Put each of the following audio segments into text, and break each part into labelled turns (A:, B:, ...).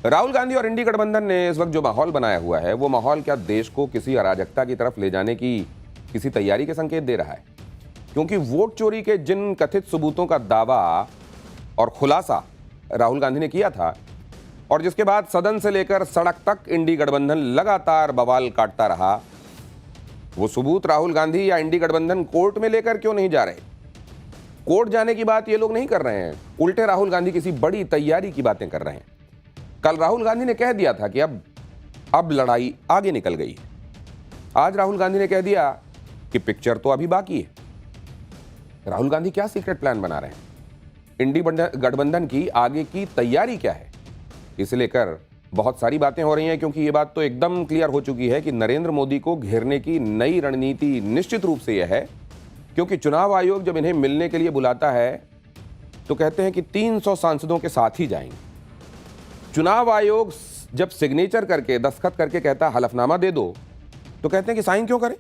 A: राहुल गांधी और इंडी गठबंधन ने इस वक्त जो माहौल बनाया हुआ है, वो माहौल क्या देश को किसी अराजकता की तरफ ले जाने की किसी तैयारी के संकेत दे रहा है? क्योंकि वोट चोरी के जिन कथित सबूतों का दावा और खुलासा राहुल गांधी ने किया था और जिसके बाद सदन से लेकर सड़क तक इंडी गठबंधन लगातार बवाल काटता रहा, वो सबूत राहुल गांधी या इंडी गठबंधन कोर्ट में लेकर क्यों नहीं जा रहे? कोर्ट जाने की बात ये लोग नहीं कर रहे हैं, उल्टे राहुल गांधी किसी बड़ी तैयारी की बातें कर रहे हैं। कल राहुल गांधी ने कह दिया था कि अब लड़ाई आगे निकल गई है। आज राहुल गांधी ने कह दिया कि पिक्चर तो अभी बाकी है। राहुल गांधी क्या सीक्रेट प्लान बना रहे हैं? इंडी गठबंधन की आगे की तैयारी क्या है? इसे लेकर बहुत सारी बातें हो रही हैं, क्योंकि ये बात तो एकदम क्लियर हो चुकी है कि नरेंद्र मोदी को घेरने की नई रणनीति निश्चित रूप से यह है, क्योंकि चुनाव आयोग जब इन्हें मिलने के लिए बुलाता है तो कहते हैं कि 300 सांसदों के साथ ही जाएंगे। चुनाव आयोग जब सिग्नेचर करके दस्तखत करके कहता हलफनामा दे दो तो कहते हैं कि साइन क्यों करें?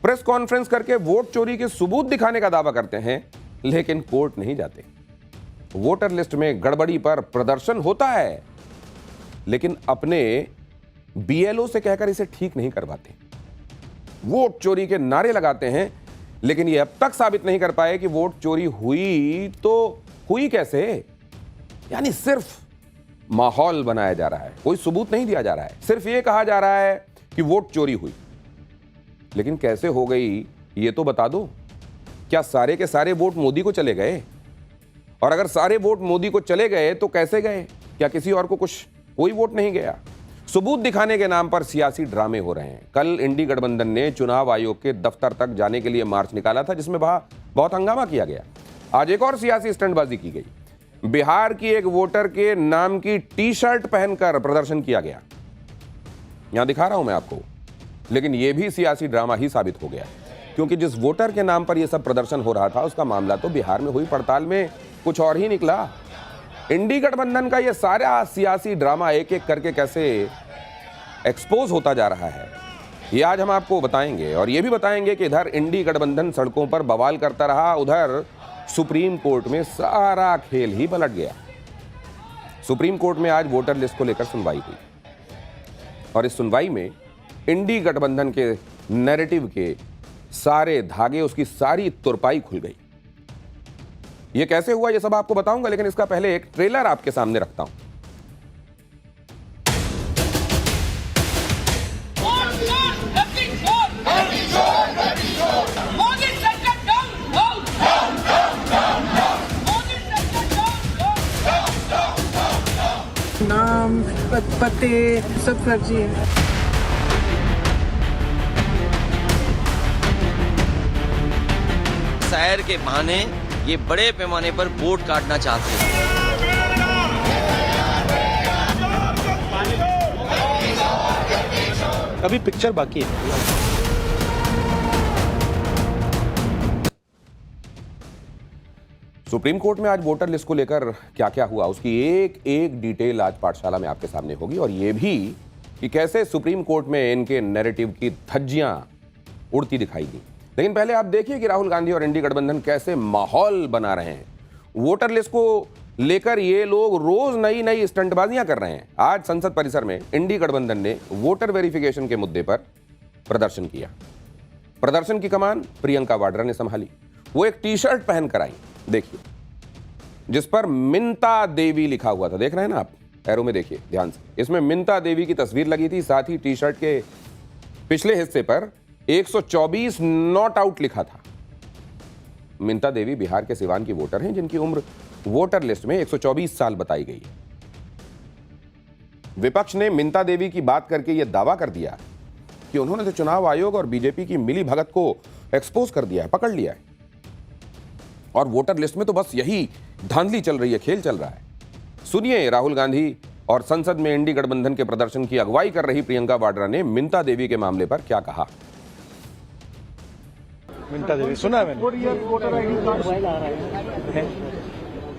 A: प्रेस कॉन्फ्रेंस करके वोट चोरी के सबूत दिखाने का दावा करते हैं, लेकिन कोर्ट नहीं जाते। वोटर लिस्ट में गड़बड़ी पर प्रदर्शन होता है, लेकिन अपने बीएलओ से कहकर इसे ठीक नहीं करवाते। वोट चोरी के नारे लगाते हैं, लेकिन यह अब तक साबित नहीं कर पाए कि वोट चोरी हुई तो हुई कैसे। यानी सिर्फ माहौल बनाया जा रहा है, कोई सबूत नहीं दिया जा रहा है। सिर्फ यह कहा जा रहा है कि वोट चोरी हुई, लेकिन कैसे हो गई ये तो बता दो। क्या सारे के सारे वोट मोदी को चले गए? और अगर सारे वोट मोदी को चले गए तो कैसे गए? क्या किसी और को कोई वोट नहीं गया? सबूत दिखाने के नाम पर सियासी ड्रामे हो रहे हैं। कल इंडी गठबंधन ने चुनाव आयोग के दफ्तर तक जाने के लिए मार्च निकाला था, जिसमें बहुत हंगामा किया गया। आज एक और सियासी स्टंटबाजी की गई। बिहार की एक वोटर के नाम की टी शर्ट पहनकर प्रदर्शन किया गया। यहां दिखा रहा हूं मैं आपको, लेकिन यह भी सियासी ड्रामा ही साबित हो गया, क्योंकि जिस वोटर के नाम पर यह सब प्रदर्शन हो रहा था उसका मामला तो बिहार में हुई पड़ताल में कुछ और ही निकला। इंडी गठबंधन का यह सारा सियासी ड्रामा एक एक करके कैसे एक्सपोज होता जा रहा है, ये आज हम आपको बताएंगे। और यह भी बताएंगे कि इधर इंडी गठबंधन सड़कों पर बवाल करता रहा, उधर सुप्रीम कोर्ट में सारा खेल ही पलट गया। सुप्रीम कोर्ट में आज वोटर लिस्ट को लेकर सुनवाई हुई और इस सुनवाई में इंडी गठबंधन के नैरेटिव के सारे धागे, उसकी सारी तुरपाई खुल गई। यह कैसे हुआ ये सब आपको बताऊंगा, लेकिन इसका पहले एक ट्रेलर आपके सामने रखता हूं।
B: नाम पते सब फर्जी है।
C: शहर के बहाने ये बड़े पैमाने पर वोट काटना चाहते हैं।
D: अभी पिक्चर बाकी है।
A: सुप्रीम कोर्ट में आज वोटर लिस्ट को लेकर क्या क्या हुआ, उसकी एक एक डिटेल आज पाठशाला में आपके सामने होगी। और यह भी कि कैसे सुप्रीम कोर्ट में इनके नैरेटिव की धज्जियां उड़ती दिखाई दी। लेकिन पहले आप देखिए कि राहुल गांधी और इंडी गठबंधन कैसे माहौल बना रहे हैं। वोटर लिस्ट को लेकर ये लोग रोज नई नई स्टंटबाजियां कर रहे हैं। आज संसद परिसर में इंडी गठबंधन ने वोटर वेरिफिकेशन के मुद्दे पर प्रदर्शन किया। प्रदर्शन की कमान प्रियंका वाड्रा ने संभाली। वो एक टी शर्ट पहनकर आई, देखिए, जिस पर मिंता देवी लिखा हुआ था। देख रहे हैं ना आप, एरो में देखिए ध्यान से। इसमें मिंता देवी की तस्वीर लगी थी, साथ ही टी शर्ट के पिछले हिस्से पर 124 नॉट आउट लिखा था। मिंता देवी बिहार के सिवान की वोटर हैं, जिनकी उम्र वोटर लिस्ट में 124 साल बताई गई है। विपक्ष ने मिंता देवी की बात करके यह दावा कर दिया कि उन्होंने तो चुनाव आयोग और बीजेपी की मिली भगत को एक्सपोज कर दिया है, पकड़ लिया है, और वोटर लिस्ट में तो बस यही धांधली चल रही है, खेल चल रहा है। सुनिए राहुल गांधी और संसद में इंडी गठबंधन के प्रदर्शन की अगुवाई कर रही प्रियंका वाड्रा ने मिंता देवी के मामले पर क्या कहा।
D: मिंता देवी सुना है मैंने।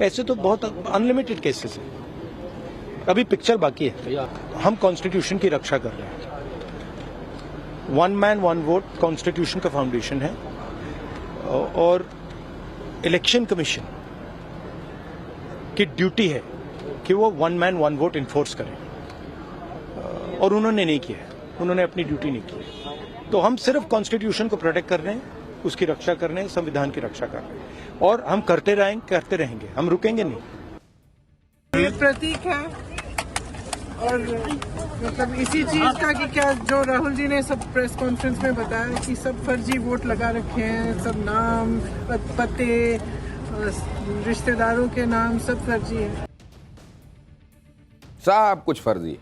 D: ऐसे तो बहुत अनलिमिटेड केसेस हैं। अभी पिक्चर बाकी है। हम कॉन्स्टिट्यूशन की रक्षा कर रहे हैं। One man one vote constitution का फाउंडेशन है और इलेक्शन कमीशन की ड्यूटी है कि वो one man one vote enforce करें, और उन्होंने नहीं किया, उन्होंने अपनी ड्यूटी नहीं की। तो हम सिर्फ कॉन्स्टिट्यूशन को प्रोटेक्ट कर रहे हैं, उसकी रक्षा कर रहे हैं, संविधान की रक्षा कर रहे हैं, और हम करते रहेंगे, हम रुकेंगे नहीं।
B: ये प्रतीक है और मतलब इसी चीज का कि क्या जो राहुल जी ने सब प्रेस कॉन्फ्रेंस में बताया कि सब फर्जी वोट लगा रखे हैं, सब नाम पते रिश्तेदारों के नाम सब फर्जी है।
A: सब कुछ फर्जी है।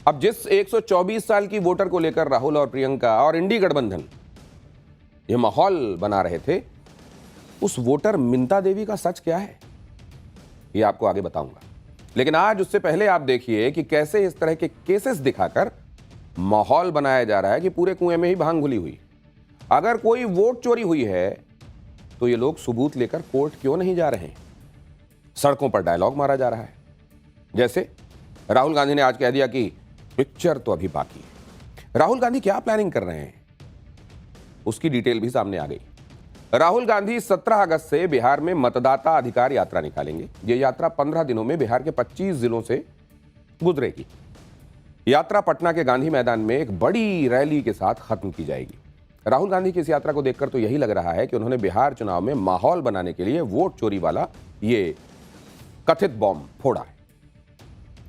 A: अब जिस 124 साल की वोटर को लेकर राहुल और प्रियंका और इंडी गठबंधन ये माहौल बना रहे थे, उस वोटर मिंता देवी का सच क्या है ये आपको आगे बताऊंगा। लेकिन आज उससे पहले आप देखिए कि कैसे इस तरह के केसेस दिखाकर माहौल बनाया जा रहा है कि पूरे कुएं में ही भांग घुली हुई। अगर कोई वोट चोरी हुई है तो ये लोग सबूत लेकर कोर्ट क्यों नहीं जा रहे हैं? सड़कों पर डायलॉग मारा जा रहा है। जैसे राहुल गांधी ने आज कह दिया कि पिक्चर तो अभी बाकी है। राहुल गांधी क्या प्लानिंग कर रहे हैं उसकी डिटेल भी सामने आ गई। राहुल गांधी 17 अगस्त से बिहार में मतदाता अधिकार यात्रा निकालेंगे। यह यात्रा 15 दिनों में बिहार के 25 जिलों से गुजरेगी। यात्रा पटना के गांधी मैदान में एक बड़ी रैली के साथ खत्म की जाएगी। राहुल गांधी की इस यात्रा को देखकर तो यही लग रहा है कि उन्होंने बिहार चुनाव में माहौल बनाने के लिए वोट चोरी वाला ये कथित बॉम्ब फोड़ा है,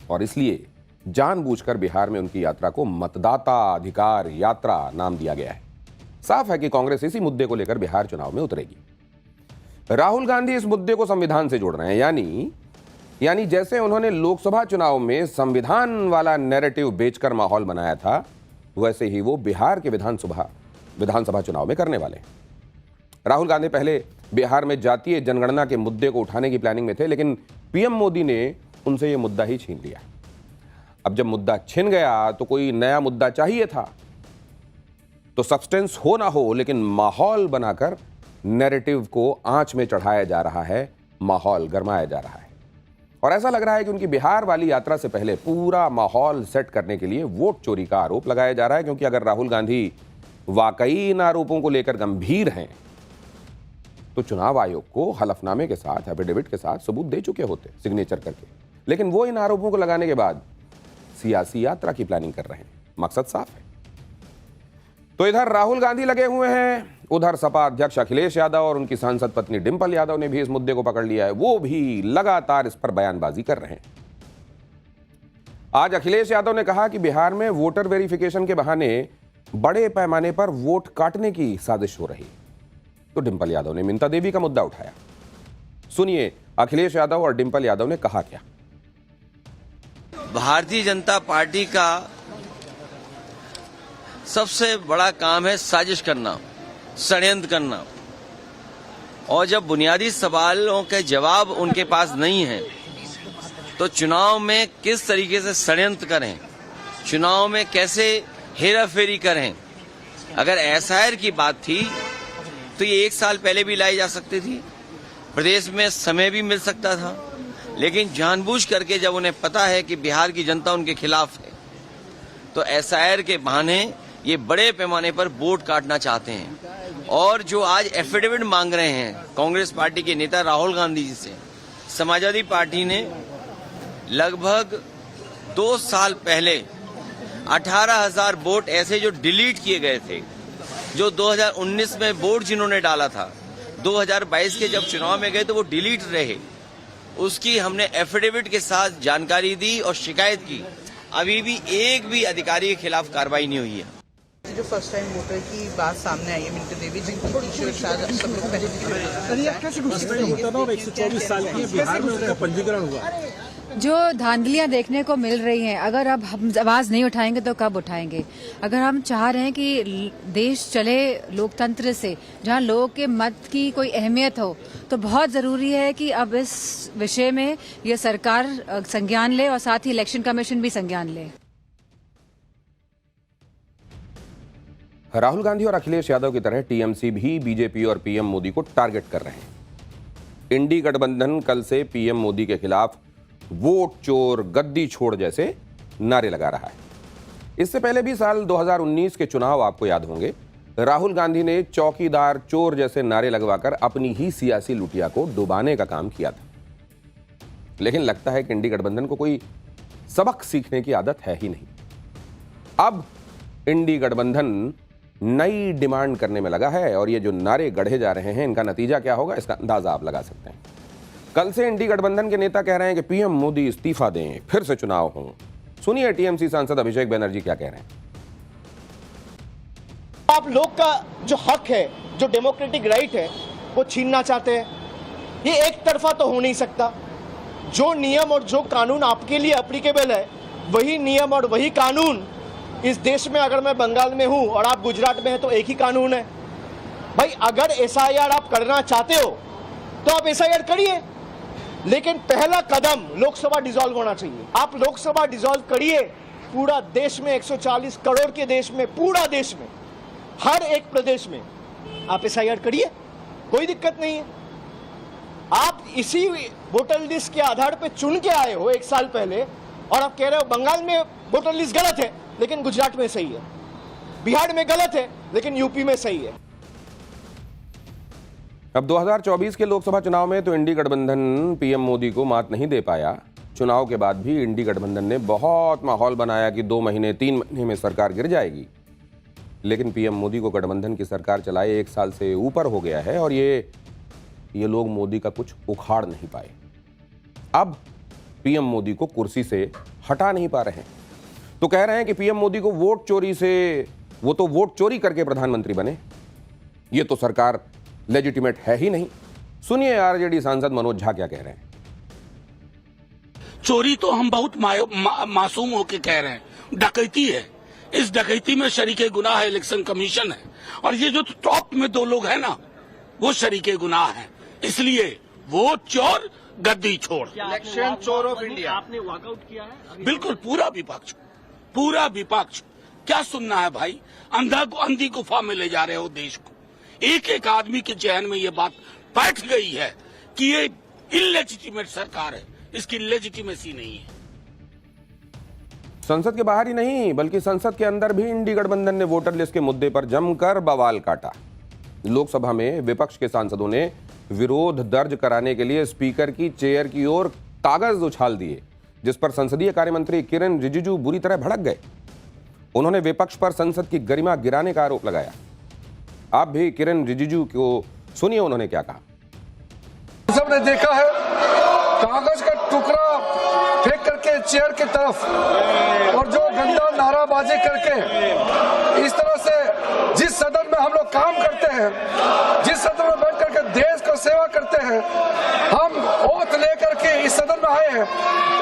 A: और इसलिए जानबूझकर बिहार में उनकी यात्रा को मतदाता अधिकार यात्रा नाम दिया गया है। साफ है कि कांग्रेस इसी मुद्दे को लेकर बिहार चुनाव में उतरेगी। राहुल गांधी इस मुद्दे को संविधान से जोड़ रहे हैं, यानी जैसे उन्होंने लोकसभा चुनाव में संविधान वाला नैरेटिव बेचकर माहौल बनाया था, वैसे ही वो बिहार के विधानसभा चुनाव में करने वाले। राहुल गांधी पहले बिहार में जातीय जनगणना के मुद्दे को उठाने की प्लानिंग में थे, लेकिन पीएम मोदी ने उनसे यह मुद्दा ही छीन लिया। अब जब मुद्दा छिन गया तो कोई नया मुद्दा चाहिए था। तो सब्सटेंस हो ना हो, लेकिन माहौल बनाकर नैरेटिव को आंच में चढ़ाया जा रहा है, माहौल गरमाया जा रहा है। और ऐसा लग रहा है कि उनकी बिहार वाली यात्रा से पहले पूरा माहौल सेट करने के लिए वोट चोरी का आरोप लगाया जा रहा है, क्योंकि अगर राहुल गांधी वाकई इन आरोपों को लेकर गंभीर हैं तो चुनाव आयोग को हलफनामे के साथ, एफिडेविट के साथ सबूत दे चुके होते सिग्नेचर करके। लेकिन वो इन आरोपों को लगाने के बाद सियासी यात्रा की प्लानिंग कर रहे हैं। मकसद साफ है। तो इधर राहुल गांधी लगे हुए हैं, उधर सपा अध्यक्ष अखिलेश यादव और उनकी सांसद पत्नी डिंपल यादव ने भी इस मुद्दे को पकड़ लिया है। वो भी लगातार इस पर बयानबाजी कर रहे हैं। आज अखिलेश यादव ने कहा कि बिहार में वोटर वेरिफिकेशन के बहाने बड़े पैमाने पर वोट काटने की साजिश हो रही। तो डिंपल यादव ने मिंता देवी का मुद्दा उठाया। सुनिए अखिलेश यादव और डिंपल यादव ने कहा क्या।
C: भारतीय जनता पार्टी का सबसे बड़ा काम है साजिश करना, षड्यंत्र करना, और जब बुनियादी सवालों के जवाब उनके पास नहीं है तो चुनाव में किस तरीके से षड्यंत्र करें, चुनाव में कैसे हेराफेरी करें। अगर एसआईआर की बात थी तो ये 1 साल पहले भी लाई जा सकती थी, प्रदेश में समय भी मिल सकता था, लेकिन जानबूझ करके जब उन्हें पता है कि बिहार की जनता उनके खिलाफ है तो एसआईआर के बहाने ये बड़े पैमाने पर वोट काटना चाहते हैं। और जो आज एफिडेविट मांग रहे हैं कांग्रेस पार्टी के नेता राहुल गांधी जी से, समाजवादी पार्टी ने लगभग 2 साल पहले 18,000 वोट ऐसे जो डिलीट किए गए थे, जो 2019 में वोट जिन्होंने डाला था, 2022 के जब चुनाव में गए तो वो डिलीट रहे, उसकी हमने एफिडेविट के साथ जानकारी दी और शिकायत की। अभी भी एक भी अधिकारी के खिलाफ कार्रवाई नहीं हुई है।
E: जो फर्स्ट टाइम वोटर की बात सामने आई है मिंटा देवी जी की टी-शर्ट शायद सब लोग पहले
D: और 124 साल की बिहार में उनका पंजीकरण हुआ।
F: जो धांधलियां देखने को मिल रही हैं, अगर अब हम आवाज नहीं उठाएंगे तो कब उठाएंगे। अगर हम चाह रहे हैं कि देश चले लोकतंत्र से, जहां लोगों के मत की कोई अहमियत हो, तो बहुत जरूरी है कि अब इस विषय में ये सरकार संज्ञान ले और साथ ही इलेक्शन कमीशन भी संज्ञान ले।
A: राहुल गांधी और अखिलेश यादव की तरह टीएमसी भी बीजेपी और पीएम मोदी को टारगेट कर रहे हैं। इंडी गठबंधन कल से पीएम मोदी के खिलाफ वोट चोर, गद्दी छोड़ जैसे नारे लगा रहा है। इससे पहले भी साल 2019 के चुनाव आपको याद होंगे, राहुल गांधी ने चौकीदार चोर जैसे नारे लगवाकर अपनी ही सियासी लुटिया को डुबाने का काम किया था। लेकिन लगता है कि इंडी गठबंधन को कोई सबक सीखने की आदत है ही नहीं। अब इंडी गठबंधन नई डिमांड करने में लगा है और ये जो नारे गढ़े जा रहे हैं इनका नतीजा क्या होगा इसका अंदाजा आप लगा सकते हैं। कल से इंडी गठबंधन के नेता कह रहे हैं कि पीएम मोदी इस्तीफा दें, फिर से चुनाव हों। सुनिए टीएमसी सांसद अभिषेक बनर्जी क्या कह रहे हैं।
G: आप लोग का जो हक है, जो डेमोक्रेटिक राइट है, वो छीनना चाहते हैं। ये एक तरफा तो हो नहीं सकता। जो नियम और जो कानून आपके लिए एप्लीकेबल है, वही नियम और वही कानून इस देश में, अगर मैं बंगाल में हूं और आप गुजरात में हैं तो एक ही कानून है। भाई अगर एसआईआर आप करना चाहते हो तो आप एसआईआर करिए, लेकिन पहला कदम लोकसभा डिसॉल्व होना चाहिए। आप लोकसभा डिसॉल्व करिए। पूरा देश में 140 करोड़ के देश में, पूरा देश में, हर एक प्रदेश में आप एसआईआर करिए, कोई दिक्कत नहीं है। आप इसी वोटर लिस्ट के आधार पर चुन के आए हो 1 साल पहले और आप कह रहे हो बंगाल में वोटर लिस्ट गलत है लेकिन गुजरात में सही है, बिहार में गलत है लेकिन यूपी में सही है।
A: अब 2024 के लोकसभा चुनाव में तो इंडी गठबंधन पीएम मोदी को मात नहीं दे पाया। चुनाव के बाद भी इंडी गठबंधन ने बहुत माहौल बनाया कि 2 महीने 3 महीने में सरकार गिर जाएगी, लेकिन पीएम मोदी को गठबंधन की सरकार चलाए 1 साल से ऊपर हो गया है और ये लोग मोदी का कुछ उखाड़ नहीं पाए। अब पीएम मोदी को कुर्सी से हटा नहीं पा रहे हैं, तो कह रहे हैं कि पीएम मोदी को वोट चोरी से, वो तो वोट चोरी करके प्रधानमंत्री बने, ये तो सरकार लेजिटिमेट है ही नहीं। सुनिए आरजेडी सांसद मनोज झा क्या कह रहे हैं।
H: चोरी तो हम बहुत मासूम होके कह रहे हैं, डकैती है। इस डकैती में शरीके गुनाह है इलेक्शन कमीशन है, और ये जो टॉप में 2 लोग हैं ना, वो शरीके गुनाह है। इसलिए वोट चोर गद्दी छोड़।
G: इलेक्शन चोर ऑफ इंडिया।
H: आपने वॉकआउट किया है? बिल्कुल, पूरा विपक्ष। क्या सुनना है भाई? अंधी गुफा में ले जा रहे हो देश को। एक आदमी के चयन में ये बात बैठ गई है कि ये इलेजिटिमेट सरकार है, इसकी लेजिटिमेसी नहीं है।
A: संसद के बाहर ही नहीं बल्कि संसद के अंदर भी इंडी गठबंधन ने वोटर लिस्ट के मुद्दे पर जमकर बवाल काटा। लोकसभा में विपक्ष के सांसदों ने विरोध दर्ज कराने के लिए स्पीकर की चेयर की ओर कागज उछाल दिए, जिस पर संसदीय कार्य मंत्री किरेन रिजिजू बुरी तरह भड़क गए। उन्होंने विपक्ष पर संसद की गरिमा गिराने का आरोप लगाया। आप भी किरेन रिजिजू को सुनिए उन्होंने क्या कहा।
I: सबने देखा है कागज का टुकड़ा फेंक करके चेयर की तरफ और जो गंदा नाराबाजी करके इस तरह से जिस सदन में हम लोग काम करते हैं, जिस सदन में बैठ करके देश को सेवा करते हैं, हम ओथ लेकर के इस सदन में आए हैं,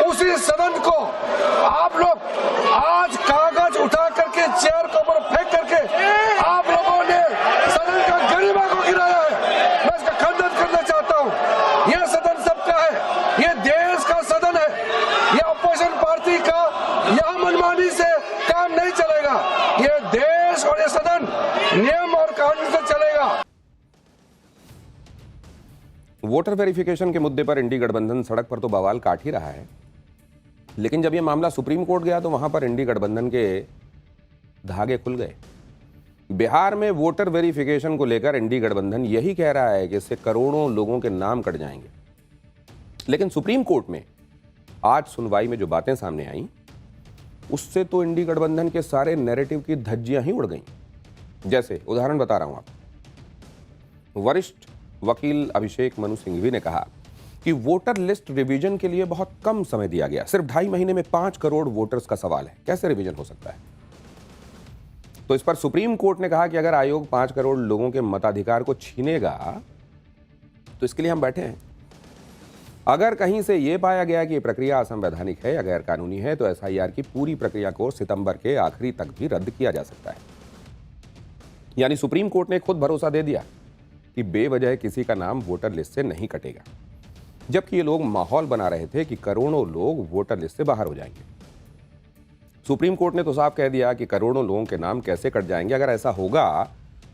I: उसी सदन को आप लोग आज कागज उठा करके चेयर के ऊपर फेंक करके आप लोगों ने सदन का गरिमा को गिराया है। मैं इसका खंडन करना चाहता हूँ। यह सदन सबका है, यह देश का सदन है, यह अपोजिशन पार्टी का यह मनमानी से काम नहीं चलेगा। यह देश और यह सदन नियम और कानून से चलेगा।
A: वोटर वेरिफिकेशन के मुद्दे पर इंडी गठबंधन सड़क पर तो बवाल काट ही रहा है, लेकिन जब यह मामला सुप्रीम कोर्ट गया तो वहां पर इंडी गठबंधन के धागे खुल गए। बिहार में वोटर वेरिफिकेशन को लेकर इंडी गठबंधन यही कह रहा है कि इससे करोड़ों लोगों के नाम कट जाएंगे, लेकिन सुप्रीम कोर्ट में आज सुनवाई में जो बातें सामने आई उससे तो इंडी गठबंधन के सारे नैरेटिव की धज्जियां ही उड़ गईं। जैसे उदाहरण बता रहा हूं आपको। वरिष्ठ वकील अभिषेक मनु सिंघवी ने कहा कि वोटर लिस्ट रिवीजन के लिए बहुत कम समय दिया गया, सिर्फ 2.5 महीने में 5 करोड़ वोटर्स का सवाल है, कैसे रिवीजन हो सकता है। तो इस पर सुप्रीम कोर्ट ने कहा कि अगर आयोग 5 करोड़ लोगों के मताधिकार को छीनेगा तो इसके लिए हम बैठे हैं। अगर कहीं से यह पाया गया कि यह प्रक्रिया असंवैधानिक है या गैर कानूनी है तो एसआईआर की पूरी प्रक्रिया को सितंबर के आखिरी तक भी रद्द किया जा सकता है। यानी सुप्रीम कोर्ट ने खुद भरोसा दे दिया कि बेवजह किसी का नाम वोटर लिस्ट से नहीं कटेगा, जबकि ये लोग माहौल बना रहे थे कि करोड़ों लोग वोटर लिस्ट से बाहर हो जाएंगे। सुप्रीम कोर्ट ने तो साफ कह दिया कि करोड़ों लोगों के नाम कैसे कट जाएंगे। अगर ऐसा होगा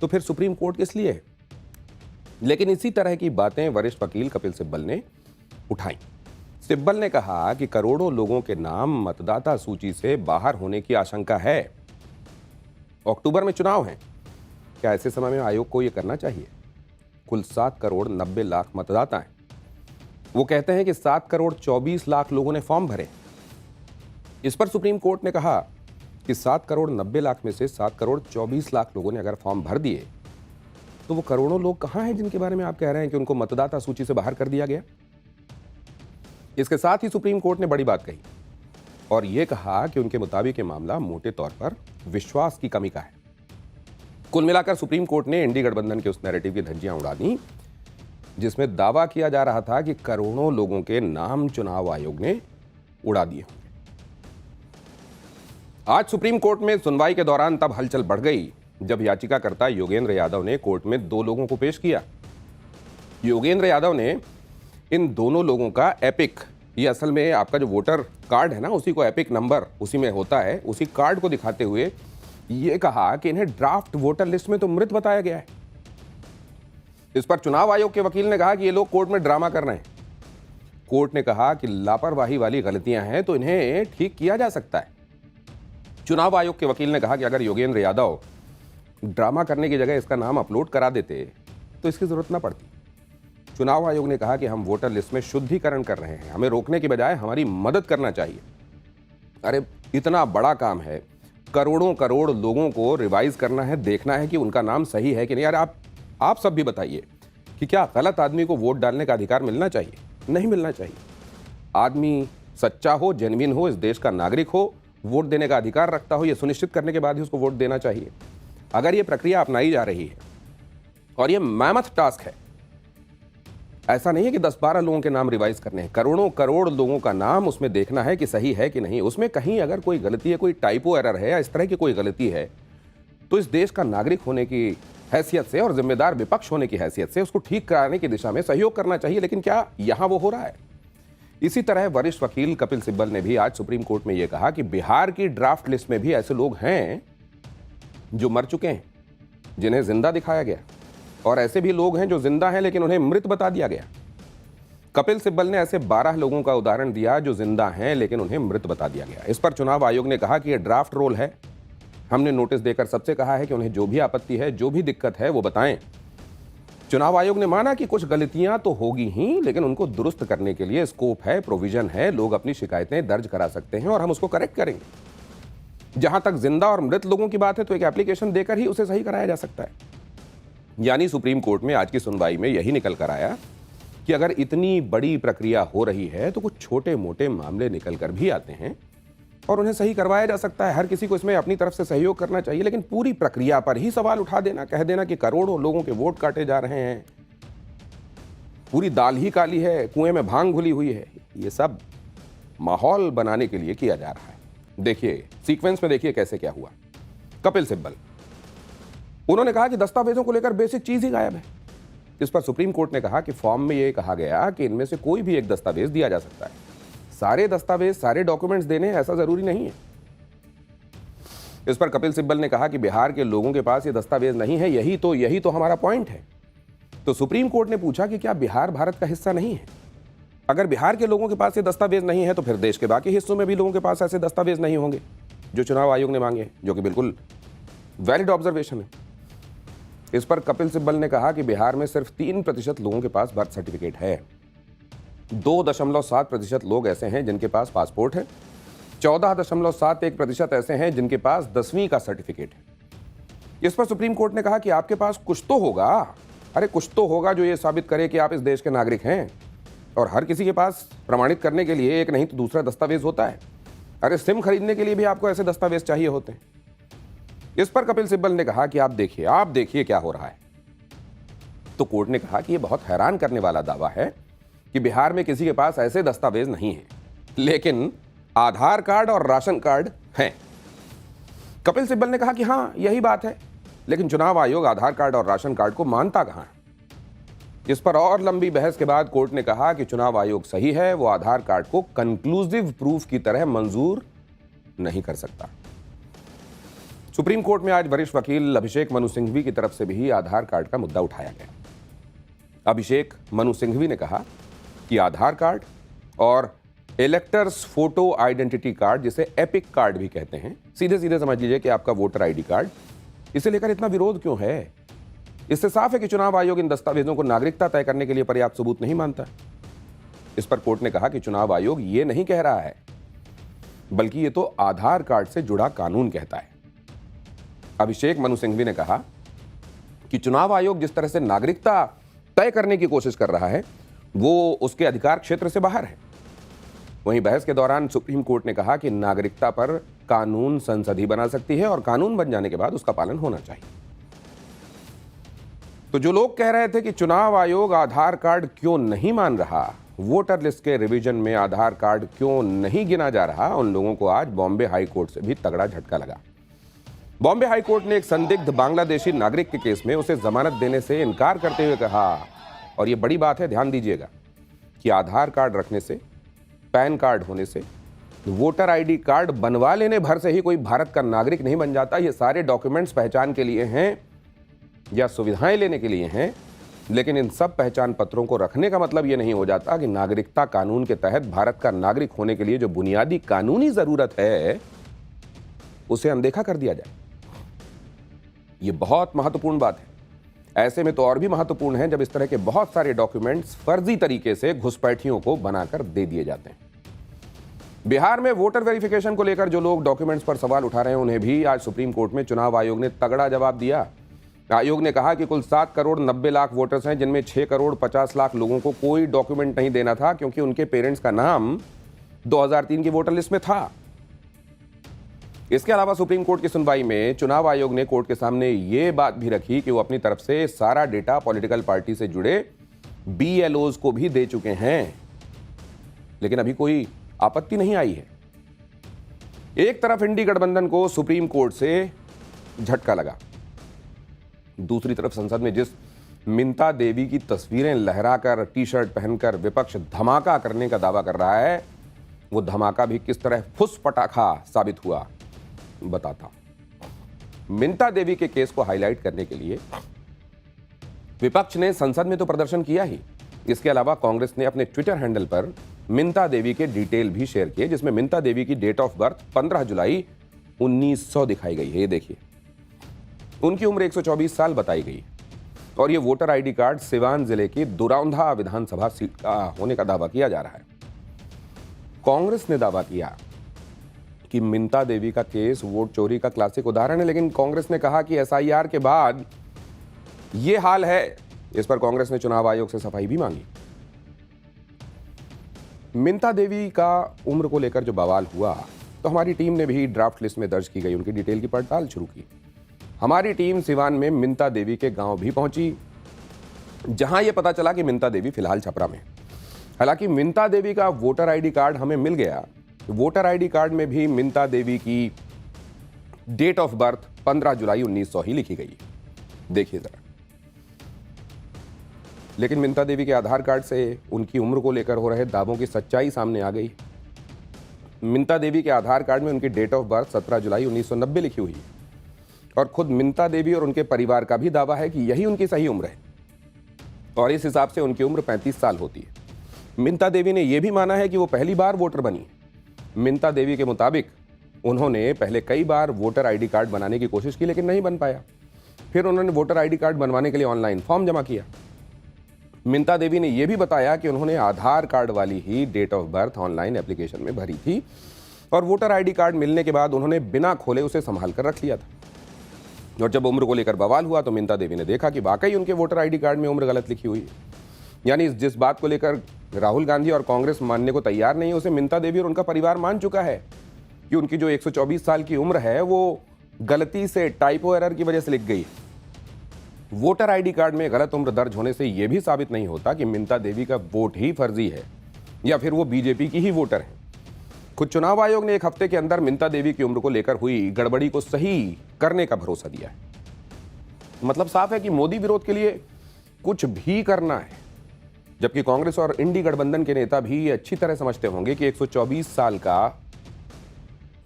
A: तो फिर सुप्रीम कोर्ट किस लिए है। लेकिन इसी तरह की बातें वरिष्ठ वकील कपिल सिब्बल ने उठाई। सिब्बल ने कहा कि करोड़ों लोगों के नाम मतदाता सूची से बाहर होने की आशंका है। अक्टूबर में चुनाव है, क्या ऐसे समय में आयोग को यह करना चाहिए? कुल 7 करोड़ 90 लाख मतदाता हैं। वो कहते हैं कि 7 करोड़ 24 लाख लोगों ने फॉर्म भरे। इस पर सुप्रीम कोर्ट ने कहा कि 7 करोड़ 90 लाख में से 7 करोड़ 24 लाख लोगों ने अगर फॉर्म भर दिए तो वो करोड़ों लोग कहां हैं जिनके बारे में आप कह रहे हैं कि उनको मतदाता सूची से बाहर कर दिया गया। इसके साथ ही सुप्रीम कोर्ट ने बड़ी बात कही और यह कहा कि उनके मुताबिक ये मामला मोटे तौर पर विश्वास की कमी का है। कुल मिलाकर सुप्रीम कोर्ट ने इंडी गठबंधन के उस नैरेटिव की धज्जियां उड़ा दी जिसमें दावा किया जा रहा था कि करोड़ों लोगों के नाम चुनाव आयोग ने उड़ा दिए होंगे। आज सुप्रीम कोर्ट में सुनवाई के दौरान तब हलचल बढ़ गई जब याचिकाकर्ता योगेंद्र यादव ने कोर्ट में 2 लोगों को पेश किया। योगेंद्र यादव ने इन दोनों लोगों का एपिक, ये असल में आपका जो वोटर कार्ड है ना, उसी को एपिक नंबर उसी में होता है, उसी कार्ड को दिखाते हुए ये कहा कि इन्हें ड्राफ्ट वोटर लिस्ट में तो मृत बताया गया है। इस पर चुनाव आयोग के वकील ने कहा कि ये लोग कोर्ट में ड्रामा कर रहे हैं। कोर्ट ने कहा कि लापरवाही वाली गलतियां हैं तो इन्हें ठीक किया जा सकता है। चुनाव आयोग के वकील ने कहा कि अगर योगेंद्र यादव ड्रामा करने की जगह इसका नाम अपलोड करा देते तो इसकी जरूरत ना पड़ती। चुनाव आयोग ने कहा कि हम वोटर लिस्ट में शुद्धिकरण कर रहे हैं, हमें रोकने की बजाय हमारी मदद करना चाहिए। अरे इतना बड़ा काम है, करोड़ों करोड़ लोगों को रिवाइज करना है, देखना है कि उनका नाम सही है कि नहीं। यार आप सब भी बताइए कि क्या गलत आदमी को वोट डालने का अधिकार मिलना चाहिए? नहीं मिलना चाहिए। आदमी सच्चा हो, जेन्युइन हो, इस देश का नागरिक हो, वोट देने का अधिकार रखता हो, यह सुनिश्चित करने के बाद ही उसको वोट देना चाहिए। अगर यह प्रक्रिया अपनाई जा रही है और यह मैमथ टास्क है, ऐसा नहीं है कि 10-12 लोगों के नाम रिवाइज करने हैं, करोड़ों करोड़ लोगों का नाम उसमें देखना है कि सही है कि नहीं। उसमें कहीं अगर कोई गलती है, कोई टाइपो एरर है या इस तरह की कोई गलती है तो इस देश का नागरिक होने की हैसियत से और जिम्मेदार विपक्ष होने की हैसियत से उसको ठीक कराने की दिशा में सहयोग करना चाहिए। लेकिन क्या यहां वो हो रहा है? इसी तरह वरिष्ठ वकील कपिल सिब्बल ने भी आज सुप्रीम कोर्ट में यह कहा कि बिहार की ड्राफ्ट लिस्ट में भी ऐसे लोग हैं जो मर चुके हैं, जिन्हें जिंदा दिखाया गया, और ऐसे भी लोग हैं जो जिंदा हैं लेकिन उन्हें मृत बता दिया गया। कपिल सिब्बल ने ऐसे 12 लोगों का उदाहरण दिया जो जिंदा हैं लेकिन उन्हें मृत बता दिया गया। इस पर चुनाव आयोग ने कहा कि यह ड्राफ्ट रोल है। हमने नोटिस देकर सबसे कहा है कि उन्हें जो भी आपत्ति है, जो भी दिक्कत है वो बताएं। चुनाव आयोग ने माना कि कुछ गलतियां तो होगी ही, लेकिन उनको दुरुस्त करने के लिए स्कोप है, प्रोविजन है, लोग अपनी शिकायतें दर्ज करा सकते हैं और हम उसको करेक्ट करेंगे। जहां तक जिंदा और मृत लोगों की बात है तो एक एप्लीकेशन देकर ही उसे सही कराया जा सकता है। यानी सुप्रीम कोर्ट में आज की सुनवाई में यही निकल कर आया कि अगर इतनी बड़ी प्रक्रिया हो रही है तो कुछ छोटे मोटे मामले निकल कर भी आते हैं और उन्हें सही करवाया जा सकता है। हर किसी को इसमें अपनी तरफ से सहयोग करना चाहिए, लेकिन पूरी प्रक्रिया पर ही सवाल उठा देना, कह देना कि करोड़ों लोगों के वोट काटे जा रहे हैं, पूरी दाल ही काली है, कुएं में भांग घुली हुई है, ये सब माहौल बनाने के लिए किया जा रहा है। देखिए सीक्वेंस में देखिए कैसे क्या हुआ। कपिल सिब्बल, उन्होंने कहा कि दस्तावेजों को लेकर बेसिक चीज ही गायब है। इस पर सुप्रीम कोर्ट ने कहा कि फॉर्म में यह कहा गया कि इनमें से कोई भी एक दस्तावेज दिया जा सकता है, सारे दस्तावेज, सारे डॉक्यूमेंट्स देने ऐसा जरूरी नहीं है। इस पर कपिल सिब्बल ने कहा कि बिहार के लोगों के पास ये दस्तावेज नहीं है, यही तो हमारा पॉइंट है। तो सुप्रीम कोर्ट ने पूछा कि क्या बिहार भारत का हिस्सा नहीं है? अगर बिहार के लोगों के पास ये दस्तावेज नहीं है तो फिर देश के बाकी हिस्सों में भी लोगों के पास ऐसे दस्तावेज नहीं होंगे जो चुनाव आयोग ने मांगे, जो कि बिल्कुल वैलिड ऑब्जर्वेशन है। इस पर कपिल सिब्बल ने कहा कि बिहार में सिर्फ 3% लोगों के पास बर्थ सर्टिफिकेट है, 2.7% लोग ऐसे हैं जिनके पास पासपोर्ट है, 14.71% ऐसे हैं जिनके पास 10वीं का सर्टिफिकेट है। इस पर सुप्रीम कोर्ट ने कहा कि आपके पास कुछ तो होगा, अरे कुछ तो होगा जो ये साबित करे कि आप इस देश के नागरिक हैं। और हर किसी के पास प्रमाणित करने के लिए एक नहीं तो दूसरा दस्तावेज होता है। अरे सिम खरीदने के लिए भी आपको ऐसे दस्तावेज चाहिए होते हैं। इस पर कपिल सिब्बल ने कहा कि आप देखिए क्या हो रहा है। तो कोर्ट ने कहा कि यह बहुत हैरान करने वाला दावा है कि बिहार में किसी के पास ऐसे दस्तावेज नहीं है, लेकिन आधार कार्ड और राशन कार्ड हैं। कपिल सिब्बल ने कहा कि हां यही बात है, लेकिन चुनाव आयोग आधार कार्ड और राशन कार्ड को मानता कहां है। इस पर और लंबी बहस के बाद कोर्ट ने कहा कि चुनाव आयोग सही है, वो आधार कार्ड को कंक्लूसिव प्रूफ की तरह मंजूर नहीं कर सकता। सुप्रीम कोर्ट में आज वरिष्ठ वकील अभिषेक मनु सिंघवी की तरफ से भी आधार कार्ड का मुद्दा उठाया गया। अभिषेक मनु सिंघवी ने कहा कि आधार कार्ड और इलेक्टर्स फोटो आइडेंटिटी कार्ड, जिसे एपिक कार्ड भी कहते हैं, सीधे सीधे समझ लीजिए कि आपका वोटर आईडी कार्ड, इसे लेकर इतना विरोध क्यों है? इससे साफ है कि चुनाव आयोग इन दस्तावेजों को नागरिकता तय करने के लिए पर्याप्त सबूत नहीं मानता। इस पर कोर्ट ने कहा कि चुनाव आयोग ये नहीं कह रहा है, बल्कि ये तो आधार कार्ड से जुड़ा कानून कहता है। अभिषेक मनु सिंघवी ने कहा कि चुनाव आयोग जिस तरह से नागरिकता तय करने की कोशिश कर रहा है वो उसके अधिकार क्षेत्र से बाहर है। वहीं बहस के दौरान सुप्रीम कोर्ट ने कहा कि नागरिकता पर कानून संसद ही बना सकती है और कानून बन जाने के बाद उसका पालन होना चाहिए। तो जो लोग कह रहे थे कि चुनाव आयोग आधार कार्ड क्यों नहीं मान रहा, वोटर लिस्ट के रिवीजन में आधार कार्ड क्यों नहीं गिना जा रहा, उन लोगों को आज बॉम्बे हाई कोर्ट से भी तगड़ा झटका लगा। बॉम्बे हाई कोर्ट ने एक संदिग्ध बांग्लादेशी नागरिक के केस में उसे जमानत देने से इनकार करते हुए कहा, और यह बड़ी बात है, ध्यान दीजिएगा, कि आधार कार्ड रखने से, पैन कार्ड होने से, वोटर आईडी कार्ड बनवा लेने भर से ही कोई भारत का नागरिक नहीं बन जाता। ये सारे डॉक्यूमेंट्स पहचान के लिए हैं या सुविधाएं लेने के लिए हैं, लेकिन इन सब पहचान पत्रों को रखने का मतलब ये नहीं हो जाता कि नागरिकता कानून के तहत भारत का नागरिक होने के लिए जो बुनियादी कानूनी जरूरत है उसे अनदेखा कर दिया जाए। ये बहुत महत्वपूर्ण बात है। ऐसे में तो और भी महत्वपूर्ण है जब इस तरह के बहुत सारे डॉक्यूमेंट्स फर्जी तरीके से घुसपैठियों को बनाकर दे दिए जाते हैं। बिहार में वोटर वेरिफिकेशन को लेकर जो लोग डॉक्यूमेंट्स पर सवाल उठा रहे हैं उन्हें भी आज सुप्रीम कोर्ट में चुनाव आयोग ने तगड़ा जवाब दिया। आयोग ने कहा कि कुल 7 करोड़ 90 लाख वोटर्स हैं, जिनमें 6 करोड़ 50 लाख लोगों को कोई डॉक्यूमेंट नहीं देना था क्योंकि उनके पेरेंट्स का नाम 2003 की वोटर लिस्ट में था। इसके अलावा सुप्रीम कोर्ट की सुनवाई में चुनाव आयोग ने कोर्ट के सामने यह बात भी रखी कि वो अपनी तरफ से सारा डेटा पॉलिटिकल पार्टी से जुड़े BLOs को भी दे चुके हैं, लेकिन अभी कोई आपत्ति नहीं आई है। एक तरफ इंडी गठबंधन को सुप्रीम कोर्ट से झटका लगा, दूसरी तरफ संसद में जिस मिंता देवी की तस्वीरें लहराकर टी-शर्ट पहनकर विपक्ष धमाका करने का दावा कर रहा है, वो धमाका भी किस तरह फुस पटाखा साबित हुआ बताता हूं। मिंता देवी के केस को हाईलाइट करने के लिए विपक्ष ने संसद में तो प्रदर्शन किया ही, इसके अलावा कांग्रेस ने अपने ट्विटर हैंडल पर मिंता देवी के डिटेल भी शेयर किए, जिसमें मिंता देवी की डेट ऑफ बर्थ 15 जुलाई 1900 दिखाई गई है। ये देखिए, उनकी उम्र 124 साल बताई गई और ये वोटर आईडी कार्ड सिवान जिले की दुराउंधा विधानसभा सीट का होने का दावा किया जा रहा है। कांग्रेस ने दावा किया कि मिंता देवी का केस वोट चोरी का क्लासिक उदाहरण है, लेकिन कांग्रेस ने कहा कि SIR के बाद ये हाल है। इस पर कांग्रेस ने चुनाव आयोग से सफाई भी मांगी। मिंता देवी का उम्र को लेकर जो बवाल हुआ तो हमारी टीम ने भी ड्राफ्ट लिस्ट में दर्ज की गई उनकी डिटेल की पड़ताल शुरू की। हमारी टीम सिवान में मिंता देवी के गांव भी पहुंची, जहां यह पता चला कि मिंता देवी फिलहाल छपरा में। हालांकि मिंता देवी का वोटर आईडी कार्ड हमें मिल गया, वोटर आईडी कार्ड में भी मिंता देवी की डेट ऑफ बर्थ 15 जुलाई 1900 ही लिखी गई। देखिए जरा, लेकिन मिंता देवी के आधार कार्ड से उनकी उम्र को लेकर हो रहे दावों की सच्चाई सामने आ गई। मिंता देवी के आधार कार्ड में उनकी डेट ऑफ बर्थ 17 जुलाई 1990 लिखी हुई और खुद मिंता देवी और उनके परिवार का भी दावा है कि यही उनकी सही उम्र है और इस हिसाब से उनकी उम्र 35 साल होती है। मिंता देवी ने यह भी माना है कि वो पहली बार वोटर बनी। मिंता देवी के मुताबिक उन्होंने पहले कई बार वोटर आईडी कार्ड बनाने की कोशिश की लेकिन नहीं बन पाया। फिर उन्होंने वोटर आईडी कार्ड बनवाने के लिए ऑनलाइन फॉर्म जमा किया। मिंता देवी ने यह भी बताया कि उन्होंने आधार कार्ड वाली ही date of birth online application में भरी थी और वोटर आईडी कार्ड मिलने के बाद उन्होंने बिना खोले उसे संभाल कर रख लिया था। और जब उम्र को लेकर बवाल हुआ तो मिंता देवी ने देखा कि वाकई उनके वोटर आईडी कार्ड में उम्र गलत लिखी हुई है। यानी जिस बात को लेकर राहुल गांधी और कांग्रेस मानने को तैयार नहीं है, उसे मिंता देवी और उनका परिवार मान चुका है कि उनकी जो 124 साल की उम्र है वो गलती से टाइपो एरर की वजह से लिख गई। वोटर आईडी कार्ड में गलत उम्र दर्ज होने से यह भी साबित नहीं होता कि मिंता देवी का वोट ही फर्जी है या फिर वो बीजेपी की ही वोटर है। खुद चुनाव आयोग ने एक हफ्ते के अंदर मिंता देवी की उम्र को लेकर हुई गड़बड़ी को सही करने का भरोसा दिया है। मतलब साफ है कि मोदी विरोध के लिए कुछ भी करना है, जबकि कांग्रेस और इंडी गठबंधन के नेता भी अच्छी तरह समझते होंगे कि 124 साल का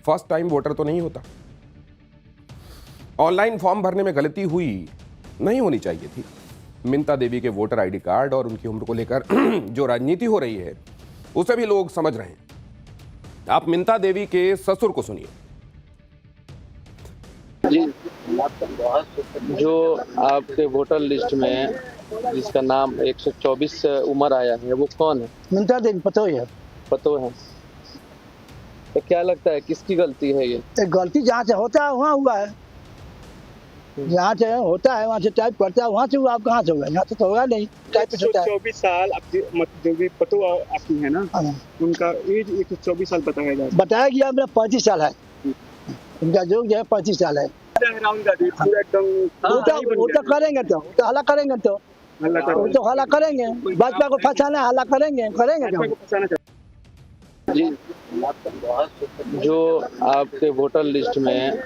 A: फर्स्ट टाइम वोटर तो नहीं होता। ऑनलाइन फॉर्म भरने में गलती हुई नहीं होनी चाहिए थी। मिंता देवी के वोटर आईडी कार्ड और उनकी उम्र को लेकर जो राजनीति हो रही है उसे भी लोग समझ रहे हैं। आप मिंता देवी के ससुर को सुनिए।
J: जी, जो आपके वोटर लिस्ट में जिसका नाम 124 उम्र आया है, वो कौन है?
G: मिंता देवी पता है।
J: पतो है। तो क्या लगता है किसकी गलती है ये?
G: गलती जहाँ से होता है वहाँ हुआ है, जहाँ से होता है वहाँ से टाइप करता है, वहाँ से हुआ। आप कहाँ से होगा? यहाँ से तो होगा नहीं, टाइप पे होता है।
K: 124 साल जो भी पतो आपकी है ना, उनका एज 124 साल बताया गया। मेरा 35 साल है, उनका जो है 35 साल है। राहुल गांधी पूरा एकदम
G: वो तो करेंगे, तो हल्ला करेंगे, तो हल्ला करेंगे। भाजपा को फंसाना हल्ला करेंगे
J: जी, जो आपके वोटर लिस्ट में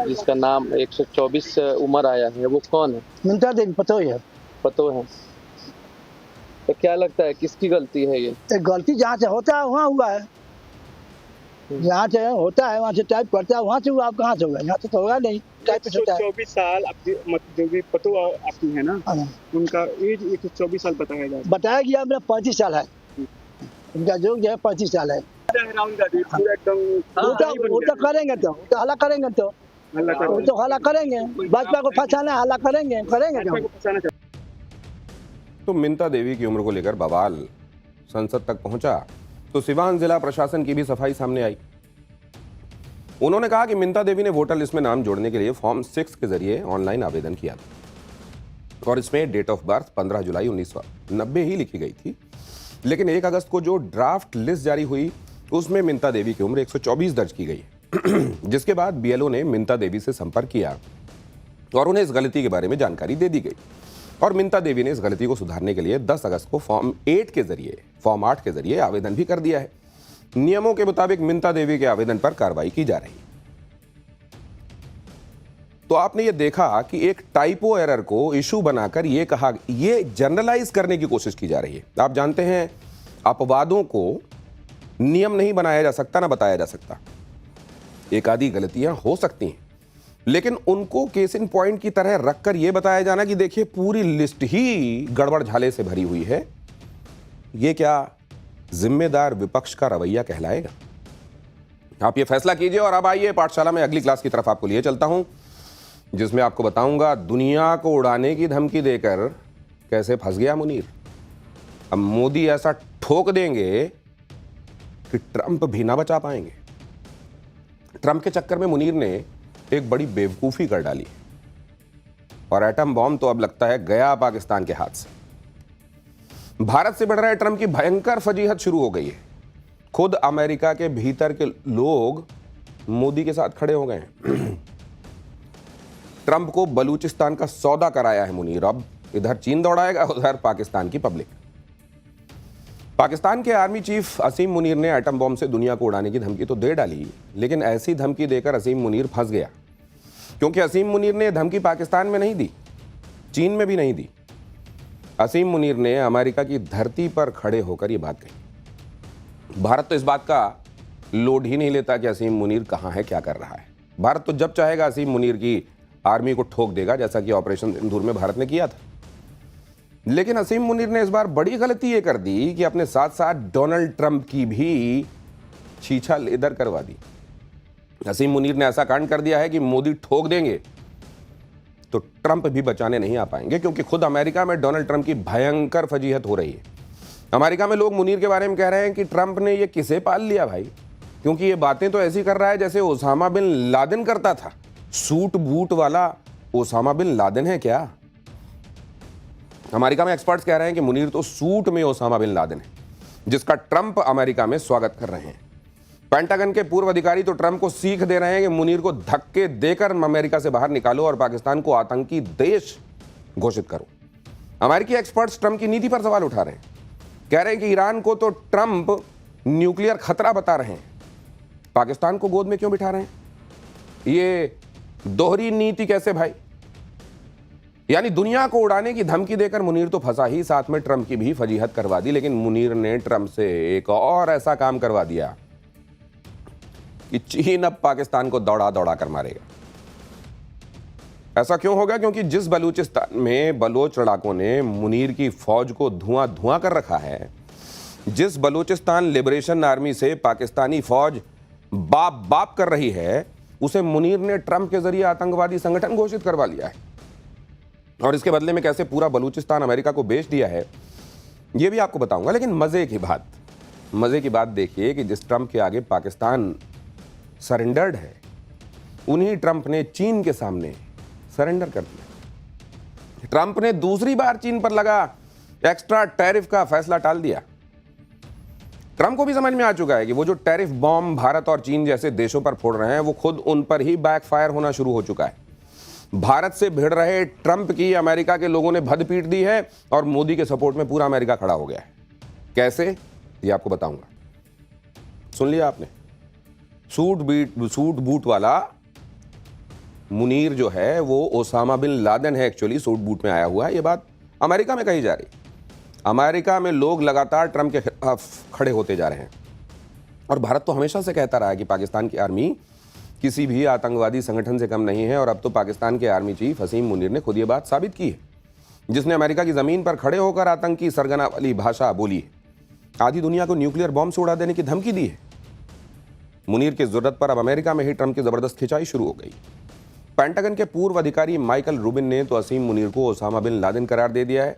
J: जिसका नाम 124 उम्र आया है, वो कौन है?
G: मिंता देवी पता है।
J: पतो है। तो क्या लगता है किसकी गलती है ये?
G: गलती जहाँ से होता है वहाँ हुआ है, जहाँ से होता है वहाँ से टाइप करता है, वहाँ से हुआ। आप कहाँ से होगा? यहाँ से तो होगा नहीं, टाइप पे होता है।
K: 124 साल जो भी पतो आपकी है ना, उनका एज 124 साल बताया गया। मेरा 35 साल है, उनका जो है 35 साल है। राहुल गांधी पूरा एकदम
G: वो तो करेंगे, तो हल्ला करेंगे, तो हल्ला करेंगे। भाजपा को फंसाना हल्ला करेंगे
A: तो मिंता देवी की उम्र को लेकर बवाल संसद तक पहुंचा तो सिवान जिला प्रशासन की भी सफाई सामने आई। उन्होंने कहा कि मिंता देवी ने वोटर लिस्ट में नाम जोड़ने के लिए फॉर्म 6 के जरिए ऑनलाइन आवेदन किया था और इसमें डेट ऑफ बर्थ 15 जुलाई 1990 ही लिखी गई थी, लेकिन 1 अगस्त को जो ड्राफ्ट लिस्ट जारी हुई उसमें मिंता देवी की उम्र 124 दर्ज की गई जिसके बाद बीएलओ ने मिंता देवी से संपर्क किया और उन्हें इस गलती के बारे में जानकारी दे दी गई और मिंता देवी ने इस गलती को सुधारने के लिए 10 अगस्त को फॉर्म 8 के जरिए आवेदन भी कर दिया है। नियमों के मुताबिक मिंता देवी के आवेदन पर कार्रवाई की जा रही है। तो आपने ये देखा कि एक टाइपो एरर को इशू बनाकर ये जनरलाइज करने की कोशिश की जा रही है। आप जानते हैं अपवादों को नियम नहीं बनाया जा सकता, ना बताया जा सकता। एक आधी गलतियां हो सकती हैं, लेकिन उनको केस इन पॉइंट की तरह रखकर यह बताया जाना कि देखिए पूरी लिस्ट ही गड़बड़ झाले से भरी हुई है, यह क्या जिम्मेदार विपक्ष का रवैया कहलाएगा? आप ये फैसला कीजिए। और अब आइए पाठशाला में अगली क्लास की तरफ आपको लिए चलता हूं, जिसमें आपको बताऊंगा दुनिया को उड़ाने की धमकी देकर कैसे फंस गया मुनीर। अब मोदी ऐसा ठोक देंगे कि ट्रंप भी ना बचा पाएंगे। ट्रंप के चक्कर में मुनीर ने एक बड़ी बेवकूफी कर डाली और एटम बॉम्ब तो अब लगता है गया पाकिस्तान के हाथ से। भारत से बढ़ रहे ट्रंप की भयंकर फजीहत शुरू हो गई है। खुद अमेरिका के भीतर के लोग मोदी के साथ खड़े हो गए हैं। ट्रंप को बलूचिस्तान का सौदा कराया है मुनीर। अब इधर चीन दौड़ाएगा, उधर पाकिस्तान की पब्लिक। पाकिस्तान के आर्मी चीफ असीम मुनीर ने एटम बॉम्ब से दुनिया को उड़ाने की धमकी तो दे डाली, लेकिन ऐसी धमकी देकर असीम मुनीर फंस गया, क्योंकि असीम मुनीर ने धमकी पाकिस्तान में नहीं दी, चीन में भी नहीं दी। असीम मुनीर ने अमेरिका की धरती पर खड़े होकर यह बात कही। भारत तो इस बात का लोड ही नहीं लेता कि असीम मुनीर कहां है, क्या कर रहा है। भारत तो जब चाहेगा असीम मुनीर की आर्मी को ठोक देगा, जैसा कि ऑपरेशन सिंदूर में भारत ने किया था। लेकिन असीम मुनीर ने इस बार बड़ी गलती ये कर दी कि अपने साथ साथ डोनाल्ड ट्रंप की भी छीछा लेदर करवा दी। असीम मुनीर ने ऐसा कांड कर दिया है कि मोदी ठोक देंगे तो ट्रंप भी बचाने नहीं आ पाएंगे, क्योंकि खुद अमेरिका में डोनाल्ड ट्रंप की भयंकर फजीहत हो रही है। अमेरिका में लोग मुनीर के बारे में कह रहे हैं कि ट्रंप ने ये किसे पाल लिया भाई, क्योंकि ये बातें तो ऐसी कर रहा है जैसे ओसामा बिन लादेन करता था। सूट बूट वाला ओसामा बिन लादेन है क्या? अमेरिका में एक्सपर्ट्स कह रहे हैं कि मुनीर तो सूट में ओसामा बिन लादेन है, जिसका ट्रंप अमेरिका में स्वागत कर रहे हैं। पेंटागन के पूर्व अधिकारी तो ट्रंप को सीख दे रहे हैं कि मुनीर को धक्के देकर अमेरिका से बाहर निकालो और पाकिस्तान को आतंकी देश घोषित करो। अमेरिकी एक्सपर्ट्स ट्रंप की नीति पर सवाल उठा रहे हैं, कह रहे हैं कि ईरान को तो ट्रंप न्यूक्लियर खतरा बता रहे हैं, पाकिस्तान को गोद में क्यों बिठा रहे हैं? ये दोहरी नीति कैसे भाई? यानी दुनिया को उड़ाने की धमकी देकर मुनीर तो फंसा ही, साथ में ट्रंप की भी फजीहत करवा दी। लेकिन मुनीर ने ट्रंप से एक और ऐसा काम करवा दिया कि चीन अब पाकिस्तान को दौड़ा दौड़ा कर मारेगा। ऐसा क्यों होगा? क्योंकि जिस बलूचिस्तान में बलोच लड़ाकों ने मुनीर की फौज को धुआं धुआं कर रखा है, जिस बलूचिस्तान लिबरेशन आर्मी से पाकिस्तानी फौज बाप बाप कर रही है, उसे मुनीर ने ट्रंप के जरिए आतंकवादी संगठन घोषित करवा लिया है। और इसके बदले में कैसे पूरा बलूचिस्तान अमेरिका को बेच दिया है ये भी आपको बताऊंगा। लेकिन मजे की बात देखिए कि जिस ट्रंप के आगे पाकिस्तान सरेंडर्ड है, उन्हीं ट्रंप ने चीन के सामने सरेंडर कर दिया। ट्रंप ने दूसरी बार चीन पर लगा एक्स्ट्रा टैरिफ का फैसला टाल दिया। ट्रंप को भी समझ में आ चुका है कि वो जो टैरिफ बॉम्ब भारत और चीन जैसे देशों पर फोड़ रहे हैं वो खुद उन पर ही बैकफायर होना शुरू हो चुका है। भारत से भिड़ रहे ट्रंप की अमेरिका के लोगों ने भद पीट दी है और मोदी के सपोर्ट में पूरा अमेरिका खड़ा हो गया है। कैसे, ये आपको बताऊंगा। सुन लिया आपने, सूट बूट वाला मुनीर जो है वो ओसामा बिन लादेन है। एक्चुअली सूट बूट में आया हुआ है। ये बात अमेरिका में कही जा रही। अमेरिका में लोग लगातार ट्रंप के खिलाफ खड़े होते जा रहे हैं और भारत तो हमेशा से कहता रहा है कि पाकिस्तान की आर्मी किसी भी आतंकवादी संगठन से कम नहीं है। और अब तो पाकिस्तान के आर्मी चीफ असीम मुनीर ने खुद ये बात साबित की है, जिसने अमेरिका की जमीन पर खड़े होकर आतंकी सरगना वाली भाषा बोली है, आधी दुनिया को न्यूक्लियर बॉम्ब से उड़ा देने की धमकी दी है। मुनीर की जरूरत पर अब अमेरिका में ही ट्रंप की जबरदस्त खिंचाई शुरू हो गई। पेंटागन के पूर्व अधिकारी माइकल रूबिन ने तो असीम मुनीर को ओसामा बिन लादेन करार दे दिया है।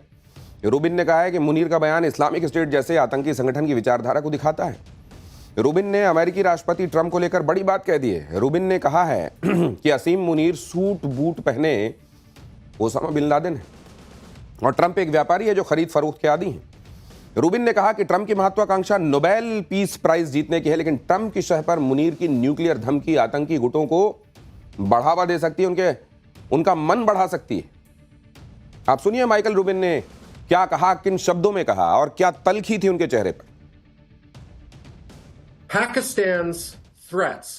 A: रूबिन ने कहा है कि मुनीर का बयान इस्लामिक स्टेट जैसे आतंकी संगठन की विचारधारा को दिखाता है। रूबिन ने अमेरिकी राष्ट्रपति ट्रंप को लेकर बड़ी बात कह दी है। रूबिन ने कहा है कि असीम मुनीर सूट बूट पहने ओसामा बिन लादेन है और ट्रंप एक व्यापारी है जो खरीद फरोख्त के आदी हैं। रूबिन ने कहा कि ट्रंप की महत्वाकांक्षा नोबेल पीस प्राइज जीतने की है, लेकिन ट्रंप की शह पर मुनीर की न्यूक्लियर धमकी आतंकी गुटों को बढ़ावा दे सकती है, उनका मन बढ़ा सकती है। आप सुनिए माइकल रूबिन ने क्या कहा, किन शब्दों में कहा और क्या तलखी थी उनके चेहरे पर।
L: Pakistan's threats